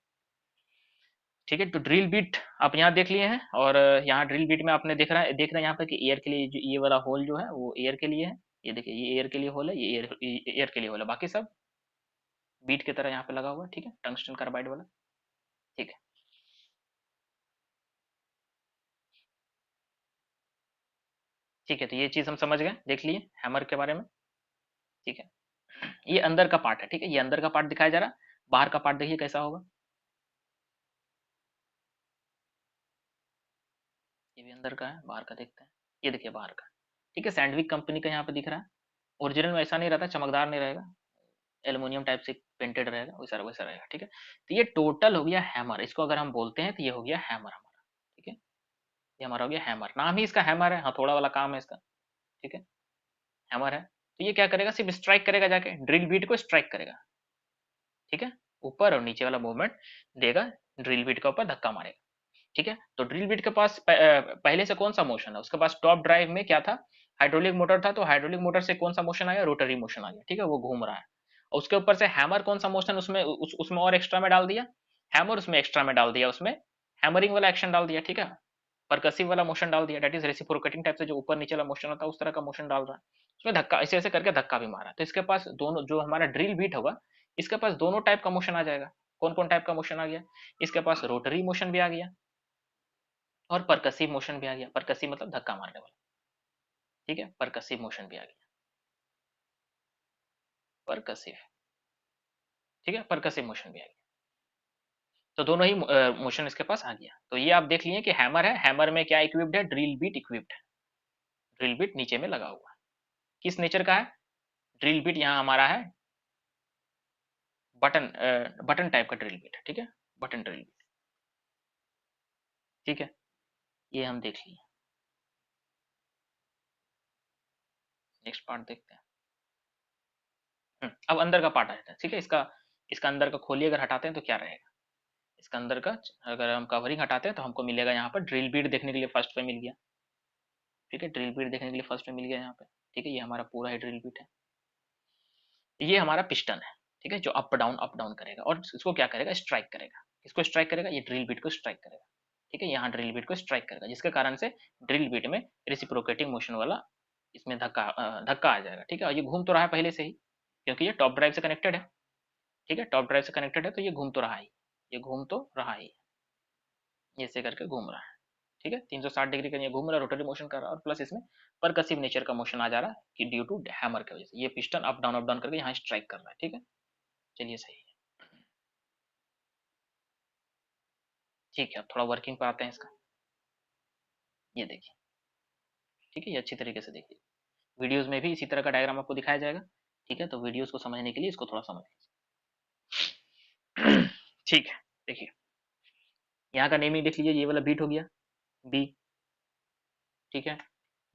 ठीक है। तो ड्रिल बिट आप यहाँ देख लिए हैं, और यहाँ ड्रिल बिट में आपने देख रहे हैं यहाँ पे कि एयर के लिए जो ये वाला होल जो है वो एयर के लिए है, ये देखिए ये एयर के लिए होल है, ये एयर के लिए होल है, बाकी सब बीट की तरह यहाँ पे लगा हुआ है, ठीक है, टंगस्टन कार्बाइड वाला, ठीक है। ठीक है, तो ये चीज हम समझ गए, देख लिए हैमर के बारे में, ठीक है। ये अंदर का पार्ट है, ठीक है, ये अंदर का पार्ट दिखाया जा रहा, बाहर का पार्ट देखिए कैसा होगा, ये भी अंदर का है, बाहर का देखते हैं, ये देखिए बाहर का, ठीक है। सैंडविक कंपनी का यहाँ पे दिख रहा है, ओरिजिनल में ऐसा नहीं रहता, चमकदार नहीं रहेगा, एल्युमिनियम टाइप से पेंटेड रहेगा, वैसा वैसा रहेगा, ठीक है। तो ये टोटल हो गया हैमर, इसको अगर हम बोलते हैं तो ये हो गया हैमर हमारा, ठीक है। ये हमारा हो गया हैमर, नाम ही इसका हैमर है, हथौड़ा वाला काम है इसका, ठीक है, हैमर है। तो ये क्या करेगा, सिर्फ स्ट्राइक करेगा, जाके ड्रिल बीट को स्ट्राइक करेगा, ठीक है, ऊपर और नीचे वाला मूवमेंट देगा, ड्रिल बीट के ऊपर धक्का मारेगा, ठीक है। तो ड्रिल बिट के पास पहले से कौन सा मोशन है, उसके पास टॉप ड्राइव में क्या था, हाइड्रोलिक मोटर था, तो हाइड्रोलिक मोटर से कौन सा मोशन आया, रोटरी मोशन आ गया, ठीक है, वो घूम रहा है। और उसके ऊपर से हैमर कौन सा मोशन उसमें उसमें और एक्स्ट्रा में डाल दिया, हैमर उसमें एक्स्ट्रा में डाल दिया, उसमें हैमरिंग वाला एक्शन डाल दिया, ठीक है, परकसिव वाला मोशन डाल दिया, डेट इज रेसिप्रोकेटिंग टाइप से जो ऊपर नीचे वाला मोशन होता है उस तरह का मोशन डाल रहा है, उसमें धक्का ऐसे ऐसे करके धक्का भी मारा, तो इसके पास दोनों, जो हमारा ड्रिल बीट होगा इसके पास दोनों टाइप का मोशन आ जाएगा। कौन कौन टाइप का मोशन आ गया, इसके पास रोटरी मोशन भी आ गया और परकसिव मोशन भी आ गया, परकसिव मतलब धक्का मारने वाला, ठीक है, परकसिव मोशन भी आ गया, परकसिव, ठीक है, परकसिव मोशन भी आ गया। तो दोनों ही मोशन इसके पास आ गया। तो ये आप देख लिए कि हैमर है, हैमर में क्या इक्विप्ड है, ड्रिल बीट इक्विप्ड है, ड्रिल बीट नीचे में लगा हुआ है, किस नेचर का है, ड्रिल बीट यहाँ हमारा है बटन, बटन टाइप का ड्रिल बीट है, ठीक है, बटन ड्रिल बीट, ठीक है। ये हम देख लिए, नेक्स्ट पार्ट देखते हैं। अब अंदर का पार्ट आ जाता है, ठीक है, इसका इसका अंदर का खोली अगर हटाते हैं तो क्या रहेगा, इसका अंदर का अगर हम कवरिंग हटाते हैं तो हमको मिलेगा यहाँ पर ड्रिल बीट देखने के लिए फर्स्ट पे मिल गया, ठीक है, ड्रिल बीट देखने के लिए फर्स्ट में मिल गया यहाँ पे, ठीक है, ये हमारा पूरा ही ड्रिल बीट है। ये हमारा पिस्टन है, ठीक है, जो अप डाउन करेगा और इसको क्या करेगा, स्ट्राइक करेगा, इसको स्ट्राइक करेगा, ये ड्रिल बीट को स्ट्राइक करेगा, ठीक है, यहाँ ड्रिल बीट को स्ट्राइक करेगा, जिसके कारण से ड्रिल बीट में रेसिप्रोकेटिंग मोशन वाला इसमें धक्का आ जाएगा, ठीक है। और ये घूम तो रहा है पहले से ही, क्योंकि ये टॉप ड्राइव से कनेक्टेड है, ठीक है, टॉप ड्राइव से कनेक्टेड है, तो ये घूम तो रहा ही, ये घूम तो रहा ही, ये ऐसे करके घूम रहा है, ठीक है, 360 डिग्री का ये घूम रहा है, रोटरी मोशन कर रहा है, और प्लस इसमें परकसिव नेचर का मोशन आ जा रहा है कि ड्यू टू हैमर की वजह से ये पिस्टन अप डाउन करके यहाँ स्ट्राइक कर रहा है, ठीक है। चलिए सही है, ठीक है, अब थोड़ा वर्किंग पर आते हैं इसका, ये देखिए, ठीक है, ये अच्छी तरीके से देखिए, वीडियोस में भी इसी तरह का डायग्राम आपको दिखाया जाएगा, ठीक है। तो वीडियोस को समझने के लिए इसको थोड़ा समझ लीजिए। ठीक है, देखिए यहाँ का नेमिंग देख लीजिए, ये वाला बीट हो गया बी, ठीक है,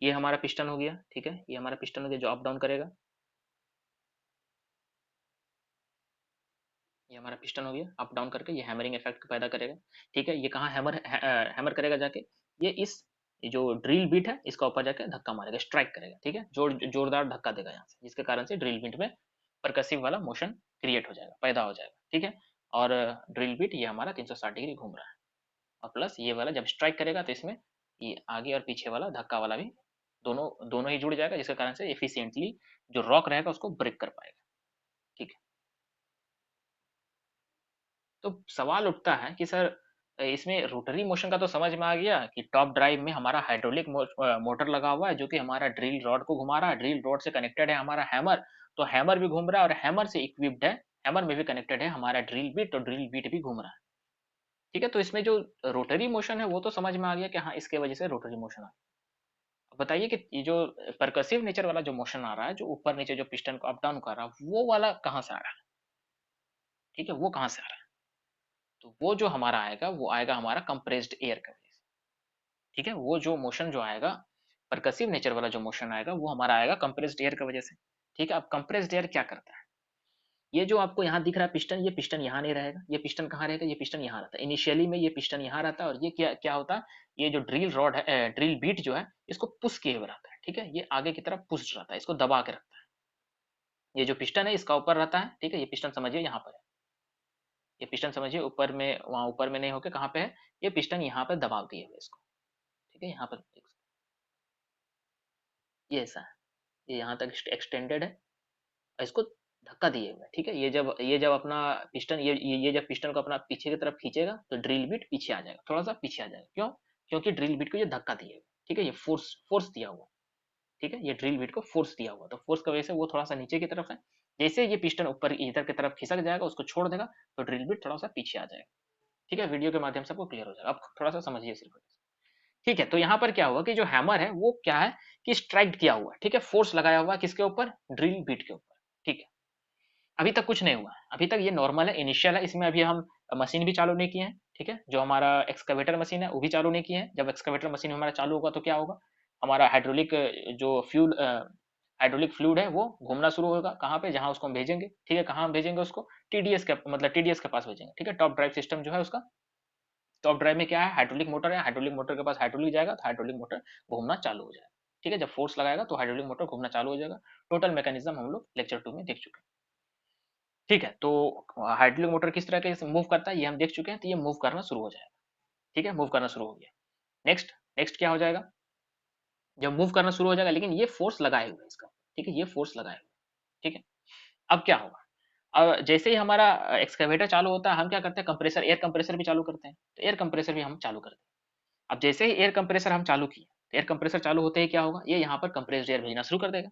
ये हमारा पिस्टन हो गया, ठीक है, ये हमारा पिस्टन हो गया जो अप डाउन करेगा, ये हमारा पिस्टन हो गया अप डाउन करके, ये हैमरिंग इफेक्ट पैदा करेगा, ठीक है। ये कहाँ हैमर करेगा जाके, ये इस ये जो ड्रिल बिट है इसका ऊपर जाके धक्का मारेगा, स्ट्राइक करेगा, ठीक है, जोरदार धक्का देगा यहाँ से, जिसके कारण से ड्रिल बिट में परकसिव वाला मोशन क्रिएट हो जाएगा, पैदा हो जाएगा, ठीक है। और ड्रिल बिट ये हमारा 360 डिग्री घूम रहा है, और प्लस ये वाला जब स्ट्राइक करेगा तो इसमें ये आगे और पीछे वाला धक्का वाला भी दोनों दोनों ही जुड़ जाएगा, जिसके कारण से एफिशिएंटली जो रॉक रहेगा उसको ब्रेक कर पाएगा, ठीक है। तो सवाल उठता है कि सर इसमें रोटरी मोशन का तो समझ में आ गया कि टॉप ड्राइव में हमारा हाइड्रोलिक मोटर लगा हुआ है जो कि हमारा ड्रिल रॉड को घुमा रहा है, ड्रिल रॉड से कनेक्टेड है हमारा हैमर, तो हैमर भी घूम रहा है और हैमर से इक्विप्ड है, हैमर में भी कनेक्टेड है हमारा ड्रिल बिट, तो ड्रिल बिट भी घूम रहा है, ठीक है। तो इसमें जो रोटरी मोशन है वो तो समझ में आ गया कि हाँ इसके वजह से रोटरी मोशन आ। अब बताइए कि ये जो परकसिव नेचर वाला जो मोशन आ रहा है, जो ऊपर नीचे जो पिस्टन को अप डाउन कर रहा है, वो वाला कहाँ से आ रहा है, ठीक है, वो कहाँ से आ रहा है। तो वो जो हमारा आएगा वो आएगा हमारा कंप्रेस्ड एयर का वजह से, ठीक है। वो जो मोशन जो आएगा, परकसिव नेचर वाला जो मोशन आएगा वो हमारा आएगा कंप्रेस्ड एयर की वजह से, ठीक है। अब कंप्रेस्ड एयर क्या करता है, ये जो आपको यहाँ दिख रहा है पिस्टन, ये पिस्टन यहाँ नहीं रहेगा, ये पिस्टन कहाँ रहेगा, ये पिस्टन यहाँ रहता है, इनिशियली में ये पिस्टन यहाँ रहता है, और ये क्या क्या होता है, ये जो ड्रिल रॉड है, ड्रिल बीट जो है इसको पुश किए हुए रहता है, ठीक है, ये आगे की तरफ पुश रहता है, इसको दबा के रखता है। ये जो पिस्टन है इसका ऊपर रहता है, ठीक है, ये पिस्टन समझिए यहाँ पर है, ये पिस्टन समझिए ऊपर में, वहाँ ऊपर में नहीं होकर कहाँ पे है, ये पिस्टन यहाँ पर दबाव दिए हुए इसको, ठीक है, यहाँ पर ये ऐसा है, ये यहाँ तक एक्सटेंडेड है, और इसको धक्का दिए हुए है, ठीक है। ये जब अपना पिस्टन ये जब पिस्टन को अपना पीछे की तरफ खींचेगा तो ड्रिल बिट पीछे आ जाएगा, थोड़ा सा पीछे आ जाएगा, क्यों, क्योंकि ड्रिल बिट को ये धक्का दिए हुए, ठीक है, ये फोर्स फोर्स दिया हुआ, ठीक है, ये ड्रिल बिट को फोर्स दिया हुआ, तो फोर्स की वजह से वो थोड़ा सा नीचे की तरफ है, जैसे ये पिस्टन ऊपर इधर की तरफ खिसक जाएगा, उसको छोड़ देगा तो ड्रिल बिट थोड़ा सा पीछे आ जाएगा, ठीक है। वीडियो के माध्यम से आपको क्लियर हो जाएगा, अब थोड़ा सा समझिए सिर्फ, ठीक है। तो यहाँ पर क्या हुआ कि जो हैमर है वो क्या है कि स्ट्राइक किया हुआ है, ठीक है, फोर्स लगाया हुआ है किसके ऊपर, ड्रिल बिट के ऊपर, ठीक है। अभी तक कुछ नहीं हुआ है, अभी तक ये नॉर्मल है, इनिशियल है, इसमें अभी हम मशीन भी चालू नहीं किए हैं, ठीक है, जो हमारा एक्सकवेटर मशीन है वो भी चालू नहीं किए हैं। जब एक्सकवेटर मशीन हमारा चालू होगा तो क्या होगा, हमारा हाइड्रोलिक जो फ्यूल हाइड्रोलिक फ्लूइड है वो घूमना शुरू होगा, कहाँ पे, जहाँ उसको हम भेजेंगे, ठीक है, कहाँ हम भेजेंगे उसको, टीडीएस के मतलब टीडीएस के पास भेजेंगे, ठीक है। टॉप ड्राइव सिस्टम जो है उसका, टॉप ड्राइव में क्या है, हाइड्रोलिक मोटर है, हाइड्रोलिक मोटर के पास हाइड्रोलिक जाएगा तो हाइड्रोलिक मोटर घूमना चालू हो जाएगा, ठीक है। जब फोर्स लगाएगा तो हाइड्रोलिक मोटर घूमना चालू हो जाएगा। टोटल मैकेनिज्म हम लोग लेक्चर 2 में देख चुके हैं, ठीक है। तो हाइड्रोलिक मोटर किस तरह के मूव करता है ये हम देख चुके हैं, तो ये मूव करना शुरू हो जाएगा, ठीक है, मूव करना शुरू हो गया। नेक्स्ट नेक्स्ट क्या हो जाएगा, जब मूव करना शुरू हो जाएगा, लेकिन ये फोर्स लगाए हुए इसका, ठीक है, ये फोर्स लगाए हुए, ठीक है। अब क्या होगा, अब जैसे ही हमारा एक्सकवेटर चालू होता है हम क्या करते हैं, कंप्रेसर, एयर कंप्रेसर भी चालू करते हैं, तो एयर कंप्रेसर भी हम चालू करते हैं। अब जैसे ही एयर कंप्रेसर हम चालू किए, तो एयर कंप्रेसर चालू होते ही क्या होगा, ये यहाँ पर कंप्रेस्ड एयर भेजना शुरू कर देगा,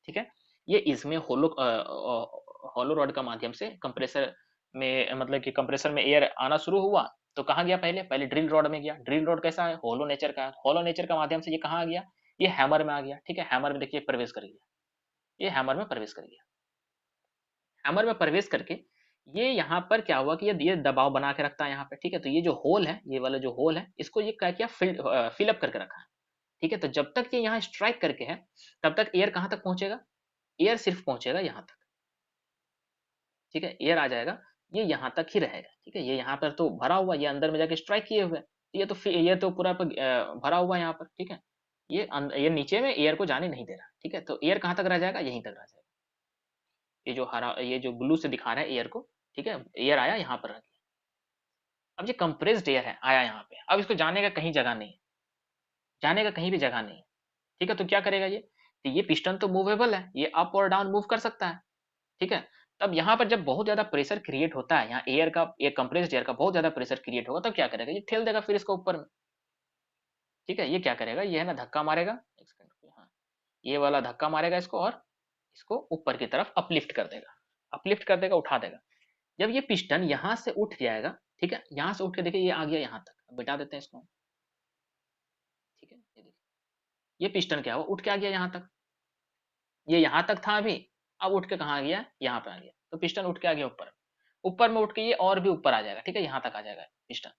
ठीक है। ये इसमें होलो रॉड का माध्यम से कंप्रेसर में, मतलब कि कंप्रेसर में एयर आना शुरू हुआ, तो कहाँ गया, पहले पहले ड्रिल रॉड में गया, ड्रिल रॉड कैसा है, होलो नेचर का है, होलो नेचर का माध्यम से ये कहाँ आ गया, ये हैमर में आ गया, ठीक है, हैमर में देखिए प्रवेश कर गया, ये हैमर में प्रवेश कर गया, हैमर में प्रवेश करके ये यहाँ पर क्या हुआ कि ये दबाव बना के रखता है यहाँ पे, ठीक है। तो ये जो होल है, ये वाला जो होल है, इसको ये क्या किया, फिल अप करके रखा है, ठीक है। तो जब तक ये यहाँ स्ट्राइक करके है तब तक एयर कहाँ तक पहुंचेगा, एयर सिर्फ पहुंचेगा यहाँ तक, ठीक है, एयर आ जाएगा, ये यहाँ तक ही रहेगा, ठीक है। ये यहाँ पर तो भरा हुआ, ये अंदर में जाके स्ट्राइक किए हुए हैं, ये तो पूरा भरा हुआ है यहाँ पर, ठीक है। ये नीचे में एयर को जाने नहीं दे रहा, ठीक है। तो एयर कहाँ तक रह जाएगा, यहीं तक रह जाएगा, ये जो हरा, ये जो ब्लू से दिखा रहा है एयर को, ठीक है, एयर आया यहाँ पर रह गया। अब ये कंप्रेस्ड एयर है, आया यहाँ पे, अब इसको जाने का कहीं जगह नहीं, जाने का कहीं भी जगह नहीं, ठीक है। तो क्या करेगा ये, तो ये पिस्टन तो मूवेबल है, ये अप और डाउन मूव कर सकता है, ठीक है। तब यहाँ पर जब बहुत ज्यादा प्रेशर क्रिएट होता है, यहाँ एयर का, ये कंप्रेस्ड एयर का बहुत ज्यादा प्रेशर क्रिएट होगा, तब क्या करेगा, ये ठेल देगा फिर इसको ऊपर में, ठीक है। ये क्या करेगा, ये है ना धक्का मारेगा, एक सेकंड रुकिए, हाँ, ये वाला धक्का मारेगा इसको, और इसको ऊपर की तरफ अपलिफ्ट कर देगा, अपलिफ्ट कर देगा, उठा देगा। जब ये पिस्टन यहाँ से उठ जाएगा, ठीक है, यहाँ से उठ के देखिए ये आ गया यहाँ तक, अब बिठा देते हैं इसको, ठीक है, ये देखिए, ये पिस्टन क्या हुआ, उठ के आ गया यहाँ तक, ये यहाँ तक था अभी, अब उठ के कहाँ गया, यहाँ पे आ गया, तो पिस्टन उठ के आ गया ऊपर, ऊपर में उठ के ये और भी ऊपर आ जाएगा, ठीक है, यहाँ तक आ जाएगा पिस्टन।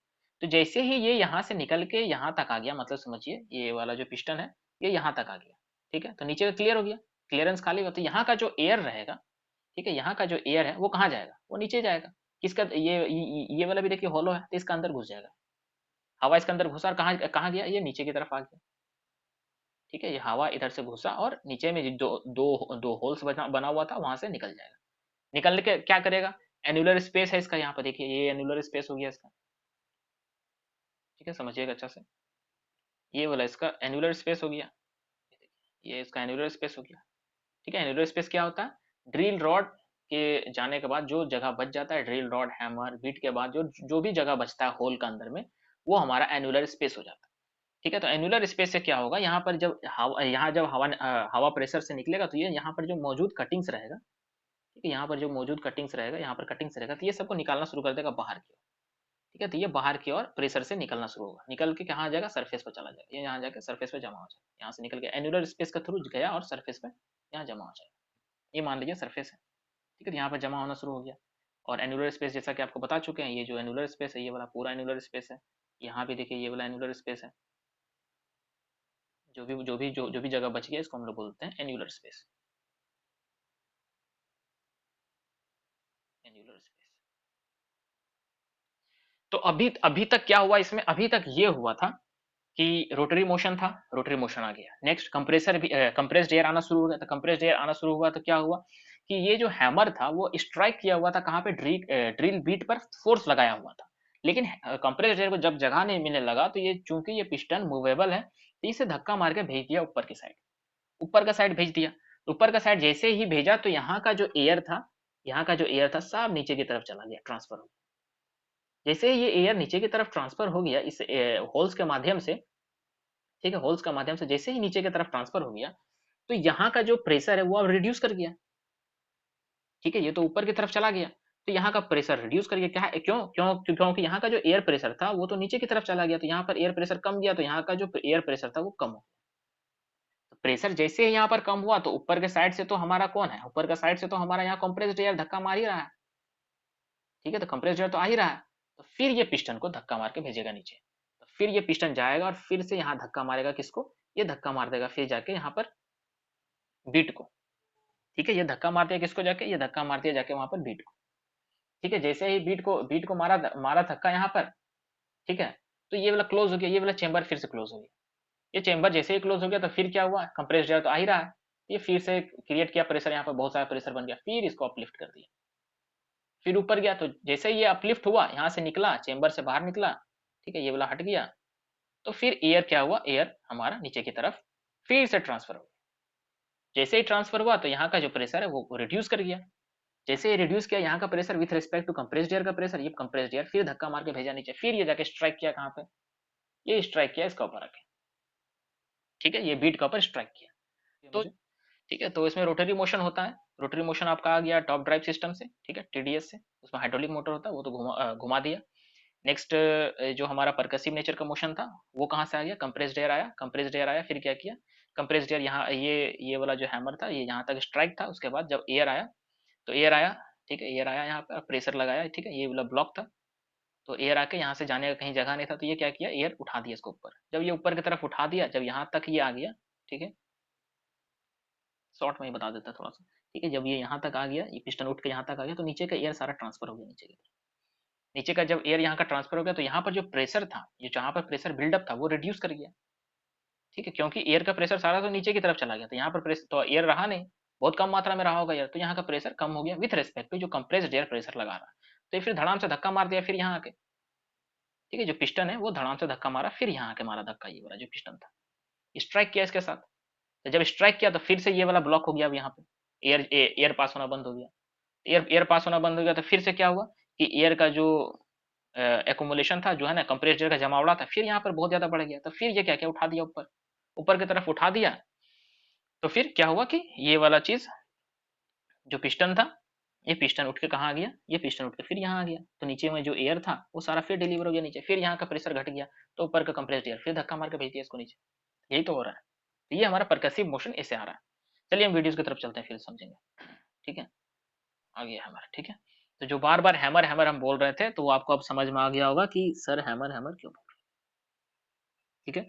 तो जैसे ही ये यहाँ से निकल के यहाँ तक आ गया, मतलब समझिए ये वाला जो पिस्टन है ये यहाँ तक आ गया, ठीक है, तो नीचे का क्लियर हो गया, क्लियरेंस खाली होता है। यहाँ का जो एयर रहेगा, ठीक है, यहाँ का जो एयर है वो कहाँ जाएगा, वो नीचे जाएगा। किसका, ये वाला भी देखिए होलो है, तो इसका अंदर घुस जाएगा, हवा इसके अंदर घुसा और कहाँ कहाँ गया, ये नीचे की तरफ आ गया, ठीक है, ये हवा इधर से घुसा और नीचे में दो दो दो होल्स बना हुआ था, वहां से निकल जाएगा। निकलने के क्या करेगा, एनुलर स्पेस है इसका, यहाँ पर देखिए ये एनुलर स्पेस हो गया इसका, ठीक है, समझिएगा अच्छा से, ये वाला इसका एनुलर स्पेस हो गया, ये इसका एनुलर स्पेस हो गया, ठीक है। एनुलर स्पेस क्या होता है, ड्रिल रॉड के जाने के बाद जो जगह बच जाता है, ड्रिल रॉड हैमर बीट के बाद जो जो भी जगह बचता है होल का अंदर में, वो हमारा एनुलर स्पेस हो जाता है, ठीक है। तो एनुलर स्पेस से क्या होगा, यहाँ पर जब हवा, यहाँ जब हवा प्रेशर से निकलेगा, तो ये यहाँ पर जो मौजूद कटिंग्स रहेगा, ठीक है, यहाँ पर जो मौजूद कटिंग्स रहेगा, यहाँ पर कटिंग्स रहेगा, तो ये सबको निकालना शुरू कर देगा बाहर की ओर, ठीक है। तो ये बाहर की ओर प्रेशर से निकलना शुरू होगा, निकल के कहाँ जाएगा, सरफेस पर चला जाएगा, ये यहाँ जाकर सरफेस पे जमा हो जाएगा, यहाँ से निकल के एनुलर स्पेस के थ्रू गया और सरफेस पे यहाँ जमा हो जाएगा, ये मान लीजिए सरफेस है, ठीक है। तो यहाँ पर जमा होना शुरू हो गया। और एनुलर स्पेस जैसा कि आपको बता चुके हैं, ये जो एनुलर स्पेस है, ये वाला पूरा एनुलर स्पेस है, यहाँ भी देखिए ये वाला एनुलर स्पेस है, जो भी जगह बच गया इसको हम लोग बोलते हैं एनुलर स्पेस, एनुलर स्पेस। तो अभी अभी तक क्या हुआ इसमें, अभी तक ये हुआ था कि रोटरी मोशन था, रोटरी मोशन आ गया, नेक्स्ट कंप्रेसर भी, कंप्रेस्ड एयर आना शुरू हो गया, तो कंप्रेस्ड एयर आना शुरू हुआ तो क्या हुआ कि ये जो हैमर था वो स्ट्राइक किया हुआ था कहाँ पे, ड्रिल बीट पर फोर्स लगाया हुआ था, लेकिन कंप्रेस्ड एयर को जब जगह नहीं मिलने लगा, तो ये चूंकि ये पिस्टन मूवेबल है, तो इसे धक्का मार के भेज दिया ऊपर की साइड, ऊपर का साइड भेज दिया। ऊपर का साइड जैसे ही भेजा, तो यहाँ का जो एयर था, यहाँ का जो एयर था सब नीचे की तरफ चला गया, ट्रांसफर हो गया। जैसे ही ये एयर नीचे की तरफ ट्रांसफर हो गया इस होल्स के माध्यम से, ठीक है, होल्स का माध्यम से जैसे ही नीचे की तरफ ट्रांसफर हो गया, तो यहाँ का जो प्रेशर है वो अब रिड्यूस कर गया, ठीक है, ये तो ऊपर की तरफ चला गया, तो यहाँ का प्रेशर रिड्यूस कर गया, क्या है, क्यों क्यों क्योंकि यहाँ का जो एयर प्रेशर था वो तो नीचे की तरफ चला गया, तो यहाँ पर एयर प्रेशर कम गया, तो यहाँ का जो एयर प्रेशर था वो कम हो, तो प्रेशर जैसे ही यहाँ पर कम हुआ, तो ऊपर के साइड से तो हमारा कौन है, ऊपर का साइड से तो हमारा यहाँ कंप्रेस्ड एयर धक्का मार ही रहा है, ठीक है, तो कंप्रेस्ड एयर तो आ ही रहा है, तो फिर ये पिस्टन को धक्का मार के भेजेगा नीचे, तो फिर ये पिस्टन जाएगा और फिर से यहाँ धक्का मारेगा, किसको, ये धक्का मार देगा फिर जाके यहाँ पर बीट को, ठीक है, ये धक्का मारती है किसको, जाके ये धक्का मारती है जाके वहां पर बीट को, ठीक है। जैसे ही बीट को मारा मारा धक्का यहाँ पर, ठीक है, तो ये वाला क्लोज हो गया, ये वाला चेंबर फिर से क्लोज हो गया, ये चेंबर जैसे ही क्लोज हो गया, तो फिर क्या हुआ, कंप्रेस्ड एयर तो आ ही रहा है, ये फिर से क्रिएट किया प्रेशर, यहाँ पर बहुत सारा प्रेशर बन गया, फिर इसको अपलिफ्ट कर दिया, फिर ऊपर गया, तो जैसे ही ये अपलिफ्ट हुआ, यहाँ से निकला, चेंबर से बाहर निकला, ठीक है, ये वाला हट गया, तो फिर एयर क्या हुआ, एयर हमारा नीचे की तरफ फिर से ट्रांसफर हो गया, जैसे ही ट्रांसफर हुआ, तो यहाँ का जो प्रेशर है वो रिड्यूस कर गया, जैसे ये रिड्यूस किया यहाँ का pressure with respect to compressed air का प्रेशर, ये कंप्रेस्ड एयर फिर धक्का मार के भेजा नीचे, फिर ये जाके स्ट्राइक किया कहाँ पे, ये स्ट्राइक किया इसका ऊपर आके, ठीक है, ये बीट का ऊपर स्ट्राइक किया, तो ठीक है, तो इसमें रोटरी मोशन होता है, रोटरी मोशन आपका आ गया टॉप ड्राइव सिस्टम से, ठीक है, टीडीएस से, उसमें हाइड्रोलिक मोटर होता है, वो तो घुमा दिया। नेक्स्ट जो हमारा परकसिव नेचर का मोशन था, वो कहाँ से आ गया, कंप्रेस्ड एयर आया, कंप्रेस्ड एयर आया, फिर क्या किया, कंप्रेस्ड एयर यहाँ ये वाला जो हैमर था ये यहाँ तक स्ट्राइक था, उसके बाद जब एयर आया, तो एयर आया, ठीक है, एयर आया यहाँ पर प्रेशर लगाया, ठीक है, ये वाला ब्लॉक था, तो एयर आके यहाँ से जाने का कहीं जगह नहीं था, तो ये क्या किया, एयर उठा दिया इसको ऊपर, जब ये ऊपर की तरफ उठा दिया, जब यहाँ तक ये आ गया, ठीक है, शॉर्ट में ही बता देता थोड़ा सा, ठीक है, जब ये यहाँ तक आ गया, ये पिस्टन उठ के यहाँ तक आ गया, तो नीचे का एयर सारा ट्रांसफर हो गया नीचे की तरफ, नीचे का जब एयर यहाँ का ट्रांसफर हो गया, तो यहाँ पर जो प्रेशर था, ये जहाँ पर प्रेशर बिल्डअप था वो रिड्यूस कर गया, ठीक है, क्योंकि एयर का प्रेशर सारा तो नीचे की तरफ चला गया, तो यहाँ पर प्रेशर तो एयर रहा नहीं, बहुत कम मात्रा में रहा होगा एयर, तो यहाँ का प्रेशर कम हो गया विथ रेस्पेक्ट टू जो कंप्रेस्ड एयर प्रेशर लगा रहा, तो ये फिर धड़ाम से धक्का मार दिया फिर यहाँ आके, ठीक है, जो पिस्टन है वो धड़ाम से धक्का मारा, फिर यहाँ आके मारा धक्का, ये वाला जो पिस्टन था स्ट्राइक किया इसके साथ, तो जब स्ट्राइक किया तो फिर से ये वाला ब्लॉक हो गया, अब यहाँ पे एयर पास होना बंद हो गया, एयर पास होना बंद हो गया, तो फिर से क्या हुआ कि एयर का जो एकोमुलेशन था, जो है ना कंप्रेस्ड एयर का जमावड़ा था, फिर यहाँ पर बहुत ज्यादा बढ़ गया, तो फिर ये क्या क्या उठा दिया ऊपर, ऊपर की तरफ उठा दिया, तो फिर क्या हुआ कि ये वाला चीज जो पिस्टन था, ये पिस्टन उठ के कहाँ आ गया, ये पिस्टन उठ के फिर यहाँ आ गया, तो नीचे में जो एयर था वो सारा फिर डिलीवर हो गया नीचे, फिर यहाँ का प्रेशर घट गया, तो ऊपर का कंप्रेस्ड एयर फिर धक्का मार के भेज दिया इसको नीचे, यही तो हो रहा है, तो ये हमारा परकसिव मोशन ऐसे आ रहा है। चलिए हम वीडियोस की तरफ चलते हैं, फिर समझेंगे, ठीक है, आ गया हैमर, ठीक है, तो जो बार बार हैमर हैमर हम बोल रहे थे, तो वो आपको अब समझ में आ गया होगा कि सर हैमर हैमर क्यों बोल रहे हैं, ठीक है।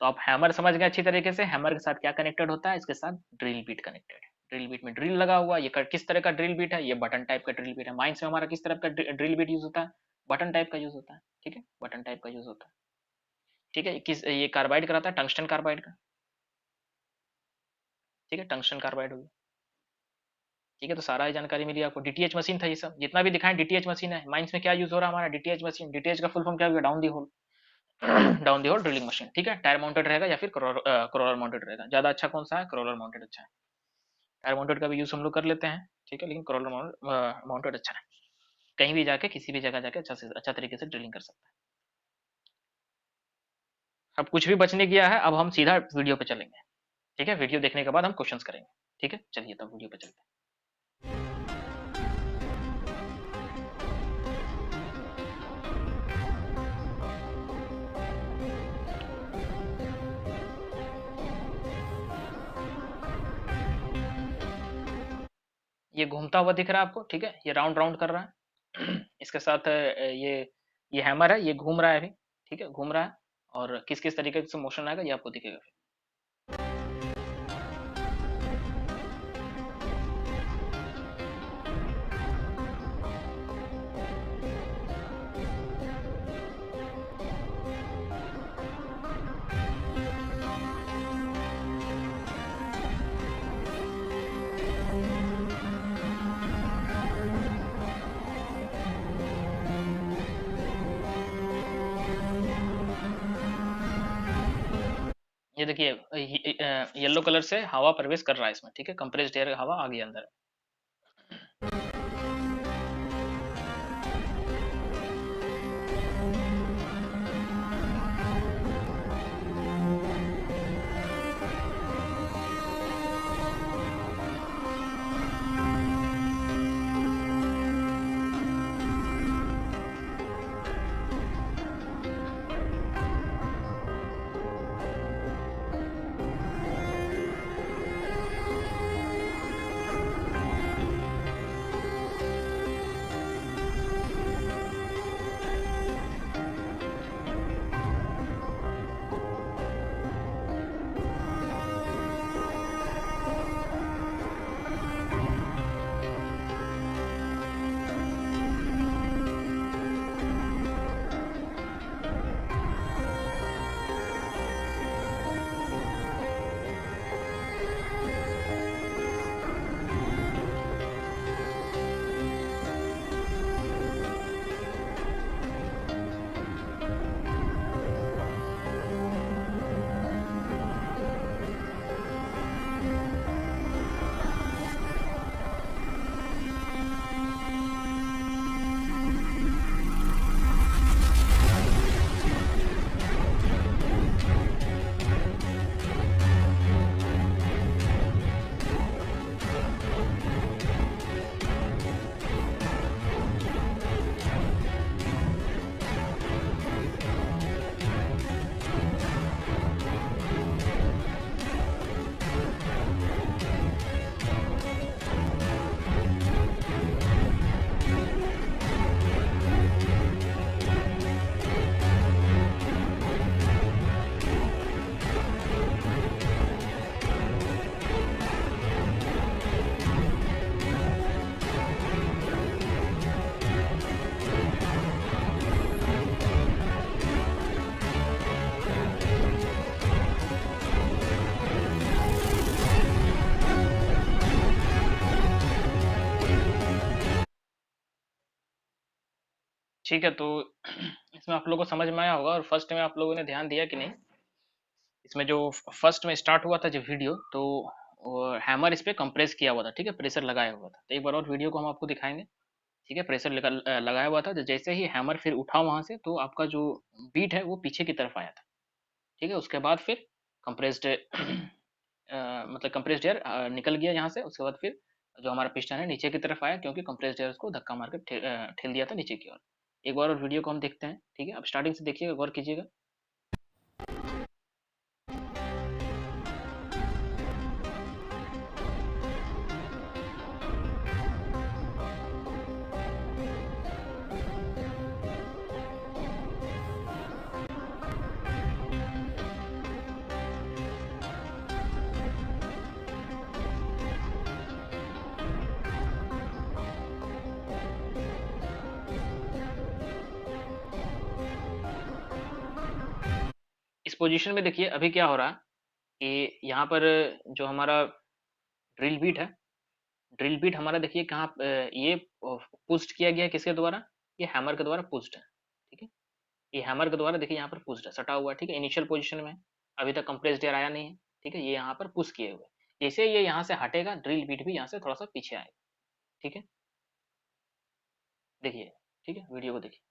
तो आप हैमर समझ गए अच्छी तरीके से, हैमर के साथ क्या कनेक्टेड होता है, इसके साथ ड्रिल बीट कनेक्टेड है। ड्रिल बीट में ड्रिल लगा हुआ, ये किस तरह का ड्रिल बीट है, ये बटन टाइप का ड्रिल बीट है। माइंस में हमारा किस तरह का ड्रिल बीट यूज होता है, बटन टाइप का यूज होता है, ठीक है, बटन टाइप का यूज होता है, ठीक है। किस ये कार्बाइड कराता है, टंगस्टन कार्बाइड का, ठीक है, टंगस्टन कार्बाइड होगी, ठीक है। तो सारा जानकारी मिली आपको। डीटीएच मशीन था ये सब, जितना भी दिखाएं डीटीएच मशीन है। माइंस में क्या यूज हो रहा है हमारा, डीटीएच मशीन। डीटीएच का फुल फॉर्म क्या होगा, down the hole down the hole drilling machine, ठीक है। टायर माउंटेड रहेगा या फिर क्रॉलर माउंटेड रहेगा। ज्यादा अच्छा कौन सा है, क्रॉलर माउंटेड अच्छा है। टायर माउंटेड का भी यूज हम लोग कर लेते हैं, ठीक है, लेकिन क्रॉलर माउंटेड अच्छा है। कहीं भी जाके, किसी भी जगह जाके अच्छा तरीके से ड्रिलिंग कर सकता है। अब कुछ भी बच नहीं गया है, अब हम सीधा वीडियो पे चलेंगे, ठीक है। वीडियो देखने के बाद हम क्वेश्चंस करेंगे, ठीक है। चलिए तब वीडियो पे चलते हैं। ये घूमता हुआ दिख रहा है आपको, ठीक है, ये राउंड राउंड कर रहा है इसके साथ ये हैमर है, ये घूम रहा है अभी, ठीक है, घूम रहा है। और किस किस तरीके से मोशन आएगा ये आपको दिखेगा फिर। ये देखिए येलो कलर से हवा प्रवेश कर रहा है इसमें, ठीक है, कंप्रेस्ड एयर हवा आ गई अंदर। ठीक है, तो इसमें आप लोगों को समझ में आया होगा। और फर्स्ट में आप लोगों ने ध्यान दिया कि नहीं, इसमें जो फर्स्ट में स्टार्ट हुआ था जो वीडियो, तो हैमर इस पे कंप्रेस किया हुआ था, ठीक है, प्रेशर लगाया हुआ था। तो एक बार और वीडियो को हम आपको दिखाएंगे, ठीक है। प्रेशर लगाया हुआ था, तो जैसे ही हैमर फिर उठा वहां से, तो आपका जो बीट है वो पीछे की तरफ आया था, ठीक है। उसके बाद फिर कंप्रेस्ड मतलब कंप्रेस्ड एयर निकल गया यहाँ से। उसके बाद फिर जो हमारा पिस्टन है नीचे की तरफ आया, क्योंकि कंप्रेस्ड एयर उसको धक्का मार के ठेल दिया था नीचे की ओर। एक बार और वीडियो को हम देखते हैं, ठीक है। अब स्टार्टिंग से देखिएगा, गौर कीजिएगा। पोजीशन में देखिए अभी क्या हो रहा है कि यहाँ पर जो हमारा ड्रिल बीट है, ड्रिल बीट हमारा देखिए कहाँ ये पुस्ट किया गया है किसके द्वारा, ये हैमर के द्वारा पुस्ट है, ठीक है। ये हैमर के द्वारा देखिए यहाँ पर पुस्ट है, सटा हुआ है, ठीक है, इनिशियल पोजीशन में अभी तक कंप्रेस्ड एयर आया नहीं है, ठीक है, ये यहाँ पर पुश किए हुए। जैसे ये यहाँ से हटेगा ड्रिल बीट भी यहाँ से थोड़ा सा पीछे आएगा, ठीक है, देखिए, ठीक है, वीडियो को देखिए।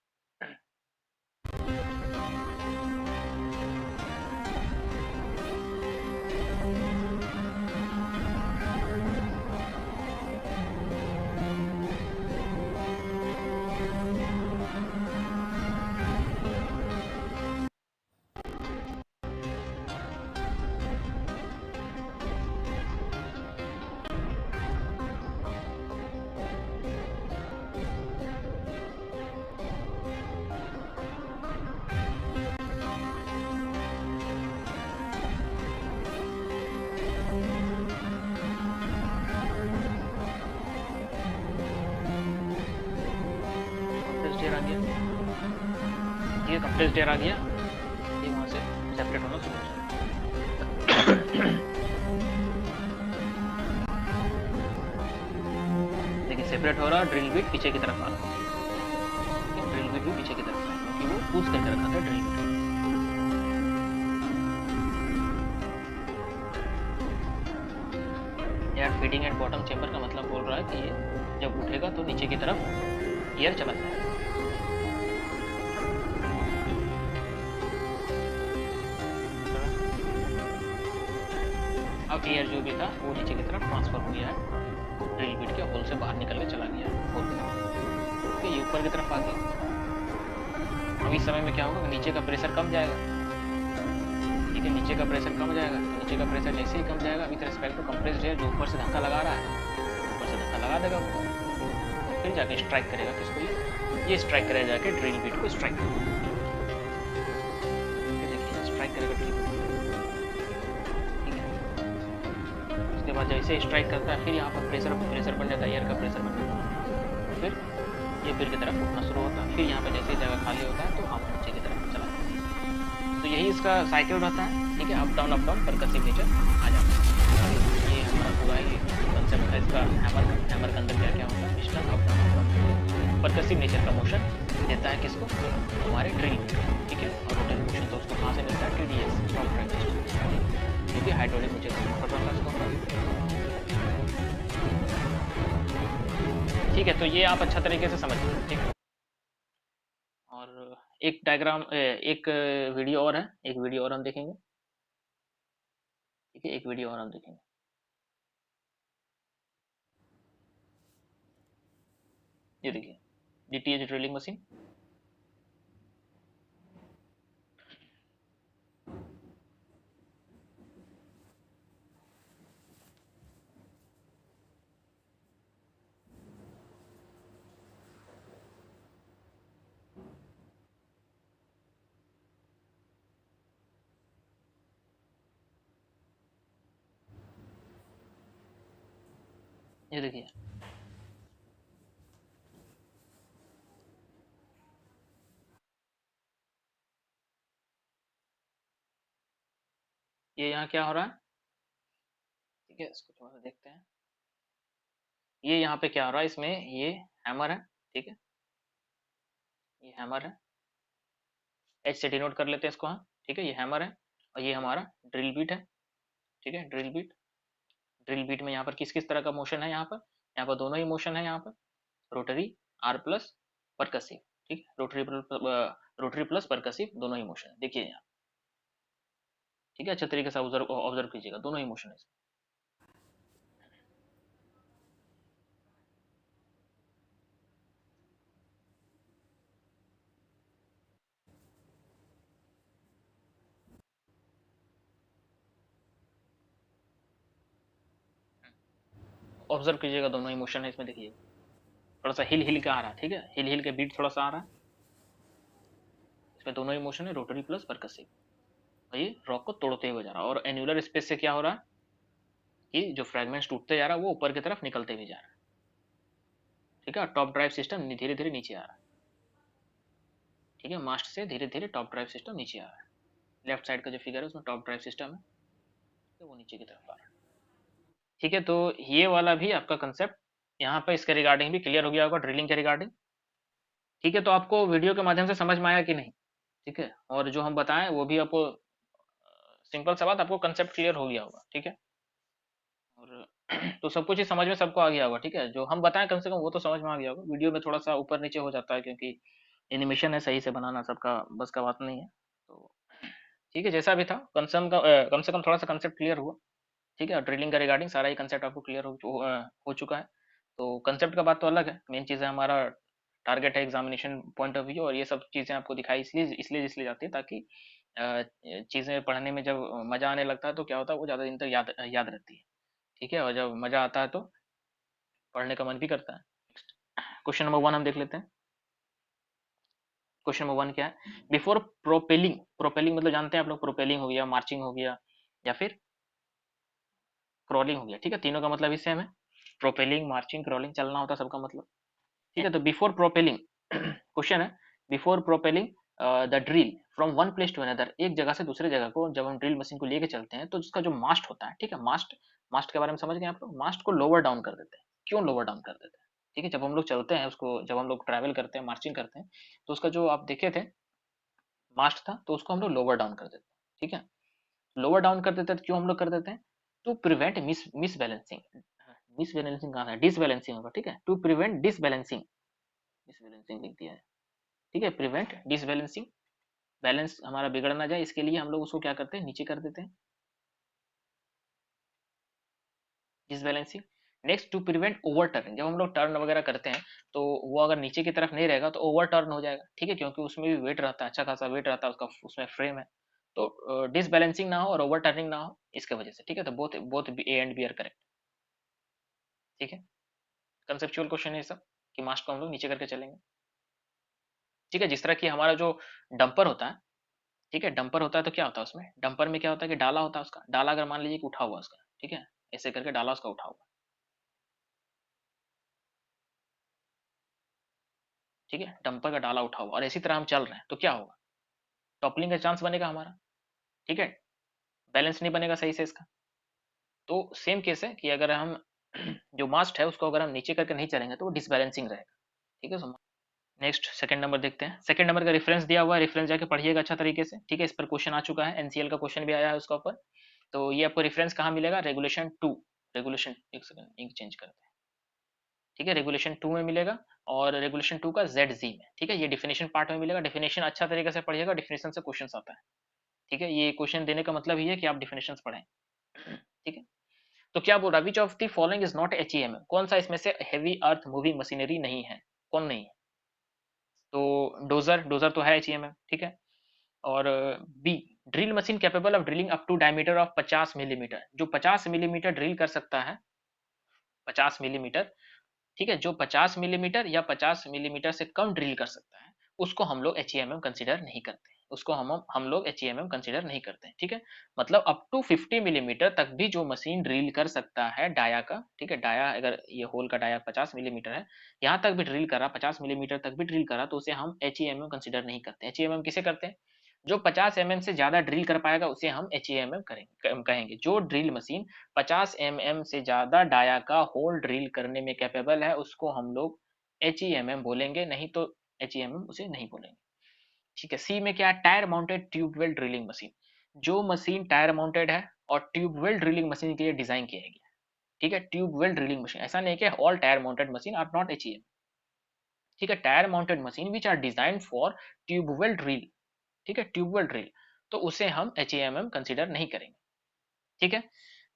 कंप्रेस्ड एयर आ गया, ये कंप्रेस्ड एयर आ गया, ये वहाँ से सेपरेट होना शुरू हो जाएगा। देखिए सेपरेट हो रहा है, ड्रिल बीट पीछे की तरफ आ रहा है, ड्रिल बीट भी पीछे की तरफ है क्योंकि वो पुश करके रखा था ड्रिल बीट। यार फीडिंग एट बॉटम चेंबर का मतलब बोल रहा है कि ये जब उठेगा तो नीचे की तरफ एयर चला जाएगा। अब एयर जो भी था वो नीचे की तरफ ट्रांसफर हो गया है, ड्रिल बीट के होल से बाहर निकल के चला गया है होल में, तो ये ऊपर की तरफ आ गया। अब इस समय में क्या होगा, नीचे का प्रेशर कम जाएगा, ठीक है, नीचे का प्रेशर कम जाएगा, नीचे का प्रेशर जैसे ही कम जाएगा with respect to compressed air, जो ऊपर से धक्का लगा रहा है ऊपर से धक्का लगा देगा वो, फिर जाके स्ट्राइक करेगा किसको, ये स्ट्राइक करेगा जाके ड्रिल बीट को स्ट्राइक करेगा, देखिए स्ट्राइक करेगा ड्रिल बीट, ठीक है। उसके बाद जैसे स्ट्राइक करता है फिर यहाँ पर प्रेशर बन जाता है, एयर का प्रेशर बन जाता है, फिर ये फिर की तरफ उठना शुरू होता है, फिर यहाँ पर जैसे ही जगह खाली होता है तो हम नीचे की तरफ चला जाता है। तो यही इसका साइकिल रहता है, ठीक है, अप डाउन परकसिव नेचर आ जाता है। ये हमारा पूरा ही कंसेप्ट है इसका, हैमर के अंदर क्या क्या होता है, पिस्टन अप डाउन परकसिव नेचर का मोशन देता है किसको, हमारे ड्रिल, ठीक है, और रोटरी मोशन तो उसको कहाँ से मिलता है, TDS टॉप ड्राइव सिस्टम, जो कि हाइड्रोलिक मोटर ठीक है। तो ये आप अच्छा तरीके से समझ लीजिए, ठीक है। और एक डायग्राम एक वीडियो और है, एक वीडियो और हम देखेंगे, ठीक है, एक वीडियो और हम देखेंगे। ये देखिए DTH ड्रिलिंग मशीन, ये देखिए ये यहाँ क्या हो रहा है, ठीक है, इसको थोड़ा सा देखते हैं। ये यहाँ पे क्या हो रहा है, इसमें ये हैमर है, ठीक है, ये हैमर है, H से डिनोट कर लेते हैं इसको हम, ठीक है, ये हैमर है, और ये हमारा ड्रिल बीट है, ठीक है, ड्रिल बीट में यहाँ पर किस किस तरह का मोशन है, यहाँ पर दोनों ही मोशन है, यहाँ पर रोटरी R प्लस परकसिव, ठीक है, रोटरी प्लस परकसिव दोनों ही मोशन है, देखिए यहाँ, ठीक है, अच्छे तरीके से ऑब्जर्व कीजिएगा, दोनों ही मोशन है। ऑब्जर्व कीजिएगा, दोनों ही मोशन है इसमें, देखिए थोड़ा सा हिल का आ रहा है, ठीक है, हिल के बीट थोड़ा सा आ रहा है, इसमें दोनों ही मोशन है, रोटरी प्लस परकसिव, और ये रॉक को तोड़ते हुए जा रहा है, और एन्युलर स्पेस से क्या हो रहा है कि जो फ्रेगमेंट्स टूटते जा रहा है वो ऊपर की तरफ निकलते भी जा रहा है, ठीक है, टॉप ड्राइव सिस्टम धीरे धीरे नीचे आ रहा है, ठीक है, मास्ट से धीरे धीरे टॉप ड्राइव सिस्टम नीचे आ रहा है, लेफ्ट साइड का जो फिगर है उसमें टॉप ड्राइव सिस्टम है, तो वो नीचे की तरफ आ रहा है। ठीक है, तो ये वाला भी आपका कंसेप्ट यहाँ पे इसके रिगार्डिंग भी क्लियर हो गया होगा, ड्रिलिंग के रिगार्डिंग। ठीक है, तो आपको वीडियो के माध्यम से समझ में आया कि नहीं? ठीक है, और जो हम बताएं वो भी आपको सिंपल सा बात, आपको कंसेप्ट क्लियर हो गया होगा। ठीक है, और तो सब कुछ ही समझ में सबको आ गया होगा। ठीक है, जो हम बताएं कम से कम वो तो समझ में आ गया होगा। वीडियो में थोड़ा सा ऊपर नीचे हो जाता है क्योंकि एनिमेशन है, सही से बनाना सबका बस का बात नहीं है। तो ठीक है, जैसा भी था कम से कम थोड़ा सा कंसेप्ट क्लियर हुआ। ठीक है, और ड्रिलिंग का रिगार्डिंग सारा ही कंसेप्ट आपको क्लियर हो चुका है। तो कंसेप्ट का बात तो अलग है, मेन चीज़ है हमारा टारगेट है एग्जामिनेशन पॉइंट ऑफ व्यू, और ये सब चीज़ें आपको दिखाई इसलिए जाती है ताकि चीज़ें पढ़ने में जब मज़ा आने लगता है तो क्या होता है वो ज़्यादा दिन तक याद याद रहती है। ठीक है, और जब मज़ा आता है तो पढ़ने का मन भी करता है। क्वेश्चन नंबर 1 हम देख लेते हैं। क्वेश्चन नंबर 1 क्या है? बिफोर प्रोपेलिंग, प्रोपेलिंग मतलब जानते हैं आप लोग, प्रोपेलिंग हो गया, मार्चिंग हो गया, या फिर क्रॉलिंग हो गया। ठीक है, तीनों का मतलब ही सेम है। प्रोपेलिंग, मार्चिंग, क्रॉलिंग, चलना होता है सबका मतलब। ठीक है, तो बिफोर प्रोपेलिंग क्वेश्चन है, before propelling the drill from one place to another, एक जगह से दूसरे जगह को जब हम ड्रिल मशीन को लेके चलते हैं तो उसका जो मास्ट होता है, ठीक है, मास्ट, मास्ट के बारे में समझ गए आप लोग? मास्ट को लोअर डाउन कर देते हैं। क्यों लोअर डाउन कर देते हैं? ठीक है, जब हम लोग चलते हैं उसको, जब हम लोग ट्रैवल करते हैं, मार्चिंग करते हैं, तो उसका जो आप देखे थे मास्ट था, तो उसको हम लोग लोअर डाउन कर देते हैं। ठीक है, लोअर डाउन कर देते हैं, तो क्यों हम लोग कर देते हैं? To prevent misbalancing, misbalancing कहाँ है, डिसबैलेंसिंग होगा। ठीक है, टू प्रिवेंट डिसबैलेंसिंग, डिसबैलेंसिंग लिख दिया है। ठीक है, प्रिवेंट डिसबैलेंसिंग, बैलेंस हमारा बिगड़ ना जाए इसके लिए हम लोग उसको क्या करते हैं, नीचे कर देते हैं, disbalancing. Next, to prevent overturn, जब हम लोग टर्न वगैरह करते हैं तो वो अगर नीचे की तरफ नहीं रहेगा तो ओवर टर्न हो जाएगा। ठीक है, क्योंकि उसमें भी वेट रहता है, अच्छा खासा वेट रहता है उसका, उसमें फ्रेम है, तो डिसबैलेंसिंग ना हो और ओवर टर्निंग ना हो इसके वजह से। ठीक है, तो both both A and B are correct. ठीक है, कंसेप्चुअल क्वेश्चन है ये सब, कि मास्ट को हम लोग नीचे करके चलेंगे। ठीक है, जिस तरह की हमारा जो डंपर होता है, ठीक है, डंपर होता है तो क्या होता है उसमें, डंपर में क्या होता है कि डाला होता है उसका, डाला अगर मान लीजिए कि उठा हुआ उसका, ठीक है, ऐसे करके डाला उसका उठा हुआ, ठीक है, डंपर का डाला उठा हुआ और इसी तरह हम चल रहे हैं तो क्या होगा, टॉपलिंग का चांस बनेगा हमारा। ठीक है, बैलेंस नहीं बनेगा सही से इसका। तो सेम केस है कि अगर हम जो मास्ट है उसको अगर हम नीचे करके नहीं चलेंगे तो वो डिसबैलेंसिंग रहेगा। ठीक है, नेक्स्ट सेकंड नंबर देखते हैं। सेकंड नंबर का रेफरेंस दिया हुआ है, रेफरेंस जाके पढ़िएगा अच्छा तरीके से। ठीक है, इस पर क्वेश्चन आ चुका है, एनसीएल का क्वेश्चन भी आया है उसका ऊपर। तो ये आपको रेफरेंस कहाँ मिलेगा, रेगुलेशन 2, रेगुलेशन, एक सेकंड इंक चेंज करते हैं। ठीक है, रेगुलेशन 2 में मिलेगा, और रेगुलेशन 2 का जेड जी में। ठीक है, ये डिफिनेशन पार्ट में मिलेगा, डिफिनेशन अच्छा तरीके से पढ़िएगा, डिफिनेशन से क्वेश्चन आता है। ठीक है, ये क्वेश्चन देने का मतलब ही है कि आप डिफिनेशन पढ़ें। ठीक है, तो क्या बोल रहा है, which of the following is not HEM, कौन सा इसमें से हेवी अर्थ मूविंग मशीनरी नहीं है, कौन नहीं है? तो डोजर, डोजर तो है एचईएम, ठीक है। और B, drill machine capable of drilling up to diameter of 50 millimetre, जो 50 मिलीमीटर ड्रिल कर सकता है, 50 मिलीमीटर, ठीक है, जो 50 मिलीमीटर या 50 मिलीमीटर से कम ड्रिल कर सकता है उसको हम लोग एचईएमएम कंसीडर नहीं करते, उसको हम लोग एचईएमएम कंसीडर नहीं करते हैं। ठीक है, मतलब अप टू 50 मिलीमीटर तक भी जो मशीन ड्रिल कर सकता है डाया का, ठीक है, डाया अगर ये होल का डाया 50 मिलीमीटर है, यहाँ तक भी ड्रिल करा, 50 मिलीमीटर तक भी ड्रिल करा, तो उसे हम एचईएमएम कंसीडर नहीं करते। एचईएमएम किसे करते हैं, जो 50 से ज्यादा ड्रिल कर पाएगा उसे हम एचईएमएम कहेंगे। जो ड्रिल मशीन 50 से ज्यादा डाया का होल ड्रिल करने में कैपेबल है उसको हम लोग एचईएमएम बोलेंगे, नहीं तो एचईएमएम उसे नहीं बोलेंगे। ठीक है, सी में क्या है, tyre mounted tubewell drilling machine, जो मशीन टायर माउंटेड है और ट्यूबवेल ड्रिलिंग मशीन के लिए डिजाइन किया गया। ठीक है, ट्यूबवेल ड्रिलिंग मशीन, ऐसा नहीं है कि all tyre mounted machine are not HEM. ठीक है, tyre mounted machine which are design for tubewell drill, ठीक है, ट्यूबवेल ड्रिल, तो उसे हम एचईएमएम कंसीडर नहीं करेंगे। ठीक है,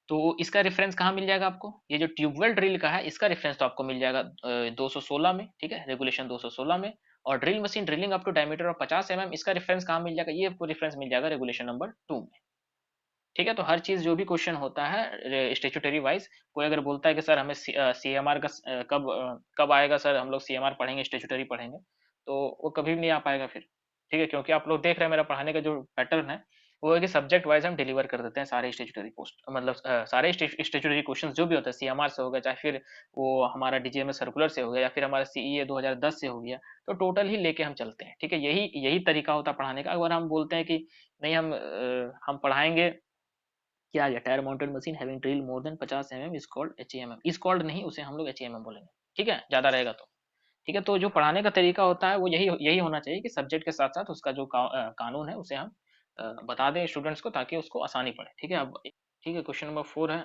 तो इसका रेफरेंस कहाँ मिल जाएगा आपको, ये जो ट्यूबवेल ड्रिल का है इसका रेफरेंस तो आपको मिल जाएगा 216 में। ठीक है, रेगुलेशन 216 में। और drill machine drilling up to diameter of 50 इसका रेफरेंस कहाँ मिल जाएगा, ये आपको रेफरेंस मिल जाएगा रेगुलेशन नंबर 2 में। ठीक है, तो हर चीज जो भी क्वेश्चन होता है स्टेचुटरी वाइज, कोई अगर बोलता है कि सर हमें सीएमआर का कब आएगा सर, हम लोग सीएमआर पढ़ेंगे, स्टेचुटरी पढ़ेंगे, तो वो कभी भी नहीं आ पाएगा फिर। ठीक है, क्योंकि आप लोग देख रहे हैं मेरा पढ़ाने का जो पैटर्न है, वो है कि सब्जेक्ट वाइज हम डिलीवर कर देते हैं सारे स्टेचुटरी पोस्ट, मतलब सारे स्टेचुटरी क्वेश्चंस जो भी होता है, सीएमआर से हो गया, चाहे फिर वो हमारा डीजीएमएस सर्कुलर से हो गया, या फिर हमारा सीईए 2010 से हो गया, तो टोटल ही लेके हम चलते हैं। ठीक है, यही यही तरीका होता है पढ़ाने का। अगर हम बोलते हैं कि नहीं, हम पढ़ाएंगे क्या, ये tyre mounted machine having drill more than 50 mm is called HEMM, is called नहीं, उसे हम लोग एचईएमएम बोलेंगे। ठीक है, ज्यादा रहेगा तो। ठीक है, तो जो पढ़ाने का तरीका होता है वो यही यही होना चाहिए कि सब्जेक्ट के साथ साथ उसका जो कानून है उसे हम बता दें स्टूडेंट्स को, ताकि उसको आसानी पड़े। ठीक है, अब ठीक है, क्वेश्चन नंबर 4 है।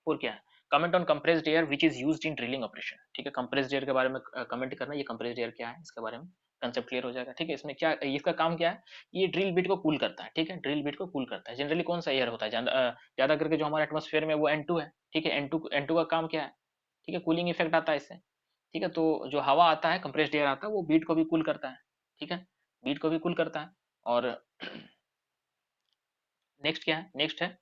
4 क्या है? Comment on compressed air which is used in drilling operation. ठीक है, कंप्रेस्ड एयर के बारे में कमेंट करना, ये कंप्रेस्ड एयर क्या है इसके बारे में कंसेप्ट क्लियर हो जाएगा। ठीक है, इसमें क्या, इसका काम क्या है, ये ड्रिल बिट को कूल करता है। ठीक है, ड्रिल बिट को कूल करता है। जनरली कौन सा एयर होता है, ज्यादा करके जो हमारे एटमॉस्फेयर में वो N2 है। ठीक है, N2 का काम क्या है? ठीक है, कूलिंग इफेक्ट आता है इससे। ठीक है, तो जो हवा आता है, कंप्रेस्ड एयर आता है, वो बीट को भी कूल करता है। ठीक है, बीट को भी कूल करता है। और नेक्स्ट क्या है, नेक्स्ट है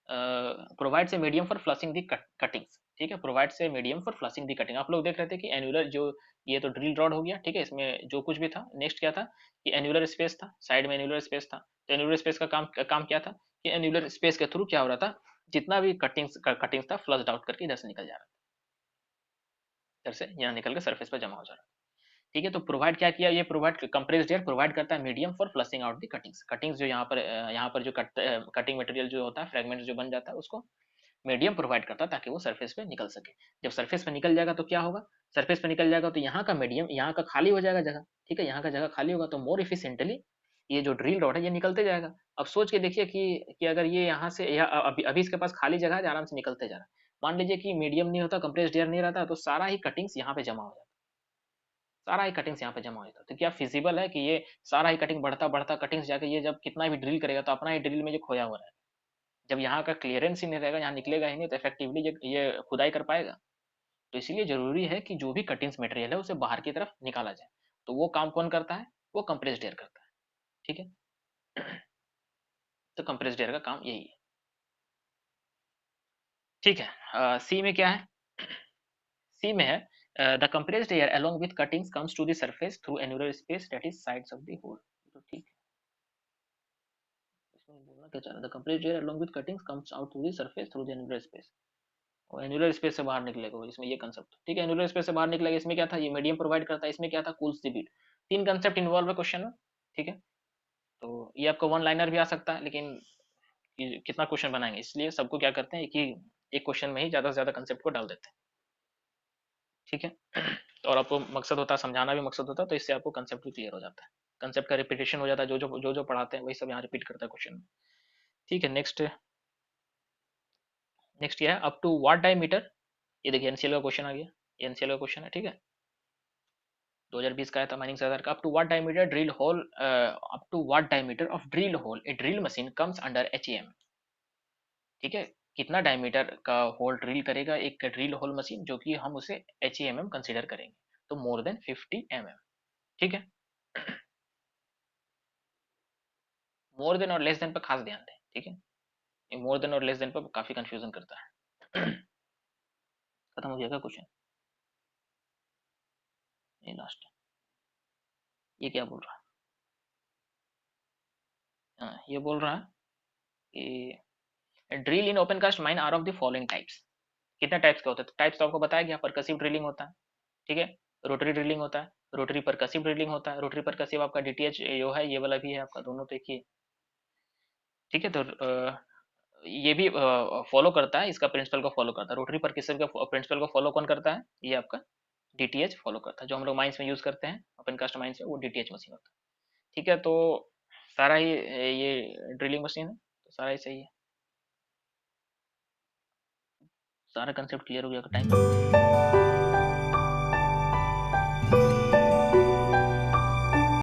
provides a medium for flushing the cuttings. ठीक है, provides a medium for flushing the cutting. आप लोग देख रहे थे कि एन्युलर जो, ये तो ड्रिल रॉड हो गया। ठीक है, इसमें जो कुछ भी था, नेक्स्ट क्या था कि एन्युलर स्पेस था, साइड में एन्युलर स्पेस था। तो एन्युलर स्पेस का काम क्या था कि एन्युलर स्पेस के थ्रू क्या हो रहा था, जितना भी कटिंग्स था फ्लश्ड आउट करके इधर से निकल जा रहा था, इधर से यहाँ निकल के सरफेस पर जमा हो जा रहा था। ठीक है, तो प्रोवाइड क्या किया, ये प्रोवाइड कंप्रेस्ड एयर प्रोवाइड करता है medium for flushing out the cuttings जो यहाँ पर जो कटिंग मटेरियल जो होता है, फ्रेगमेंट जो बन जाता है, उसको मीडियम प्रोवाइड करता है ताकि वो सरफेस पे निकल सके। जब सरफेस पे निकल जाएगा तो क्या होगा, सरफेस पे निकल जाएगा तो यहाँ का मीडियम, यहाँ का खाली हो जाएगा जगह। ठीक है, यहाँ का जगह खाली होगा तो मोर इफिशिएंटली ये जो ड्रिल रॉड है ये निकलते जाएगा। अब सोच के देखिए कि अगर ये यहाँ से अभी अभी इसके पास खाली जगह है, आराम से निकलते जा रहा है। मान लीजिए कि मीडियम नहीं होता, कंप्रेस्ड एयर नहीं रहता, तो सारा ही कटिंग्स यहाँ पे जमा हो जाता, सारा ही कटिंग्स यहाँ पे जमा हो जाता। तो क्या फिजिबल है कि ये सारा ही कटिंग बढ़ता बढ़ता कटिंग्स जाके ये जब कितना भी ड्रिल करेगा तो अपना ही ड्रिल में जो खोया हुआ है, जब यहाँ का क्लियरेंस ही नहीं रहेगा, यहाँ निकलेगा ही नहीं, तो इफेक्टिवली ये खुदाई कर पाएगा। तो इसीलिए जरूरी है कि जो भी कटिंग्स मटेरियल है उसे बाहर की तरफ निकाला जाए। तो वो काम कौन करता है, वो कंप्रेस्ड एयर करता है। ठीक है, तो कंप्रेस्ड एयर का काम यही है। ठीक है, सी में क्या है, सी में है the compressed air along with cuttings comes to the surface through annular space that is sides of the hole. तो ठीक है, इसमें बोलना क्या चाह रहा है, the compressed air along with cuttings comes out to the surface through the annular space, और एनुलर स्पेस से बाहर निकलेगा वो, इसमें ये कंसेप्ट। ठीक है, एनुलर स्पेस से बाहर निकलेगा, इसमें क्या था, ये मीडियम प्रोवाइड करता है, इसमें क्या था, कूल्स द बीट। तीन कंसेप्ट इन्वॉल्व है क्वेश्चन में। ठीक है, तो ये आपको वन लाइनर भी आ सकता है, लेकिन कितना क्वेश्चन बनाएंगे, इसलिए सबको क्या करते हैं कि एक क्वेश्चन में ही ज्यादा से ज्यादा कंसेप्ट को डाल देते हैं। ठीक है, और आपको मकसद होता है समझाना भी, मकसद होता है, तो इससे आपको कंसेप्ट भी क्लियर हो जाता है, कंसेप्ट का रिपीटेशन हो जाता है, जो पढ़ाते हैं वही सब यहाँ रिपीट करता है क्वेश्चन में। ठीक है, नेक्स्ट, नेक्स्ट क्या है, अप टू व्हाट डायमीटर। ये देखिए एनसीएल का क्वेश्चन आ गया, एनसीएल का क्वेश्चन है। ठीक है, 2020 का आया था माइनिंग सरदार का। Up to what diameter drill hole, up to what diameter of drill hole a drill machine comes under HEM. ठीक है, कितना डायमीटर का होल ड्रिल करेगा एक ड्रिल होल मशीन, जो कि हम उसे एचईएम कंसीडर करेंगे, तो मोर देन 50 mm। ठीक है, मोर देन और लेस देन पर खास ध्यान दें। ठीक है, ये मोर देन और लेस देन पर काफी कंफ्यूजन करता है। खत्म हो गया क्या क्वेश्चन, ये लास्ट, ये क्या बोल रहा है, ये बोल रहा है कि drill in open cast mine are of the following types. कितने टाइप्स का होता है, टाइप्स तो आपको बताया गया, परकसिव ड्रिलिंग होता है। ठीक है, रोटरी ड्रिलिंग होता है, रोटरी परकसिव ड्रिलिंग होता है, रोटरी परकसिव आपका डीटीएच जो है ये वाला भी है आपका, दोनों तो एक ही। ठीक है, तो ये भी फॉलो करता है, इसका प्रिंसिपल को फॉलो करता है, रोटरी परकसिव का प्रिंसिपल को फॉलो कौन करता है, ये आपका डीटीएच फॉलो करता है, जो हम लोग माइंस में यूज करते हैं ओपन कास्ट माइंस में, वो डीटीएच मशीन होता है। ठीक है, तो सारा ही ये ड्रिलिंग मशीन है, तो सारा ही सही है, सारा कंसेप्ट क्लियर हो गया, टाइम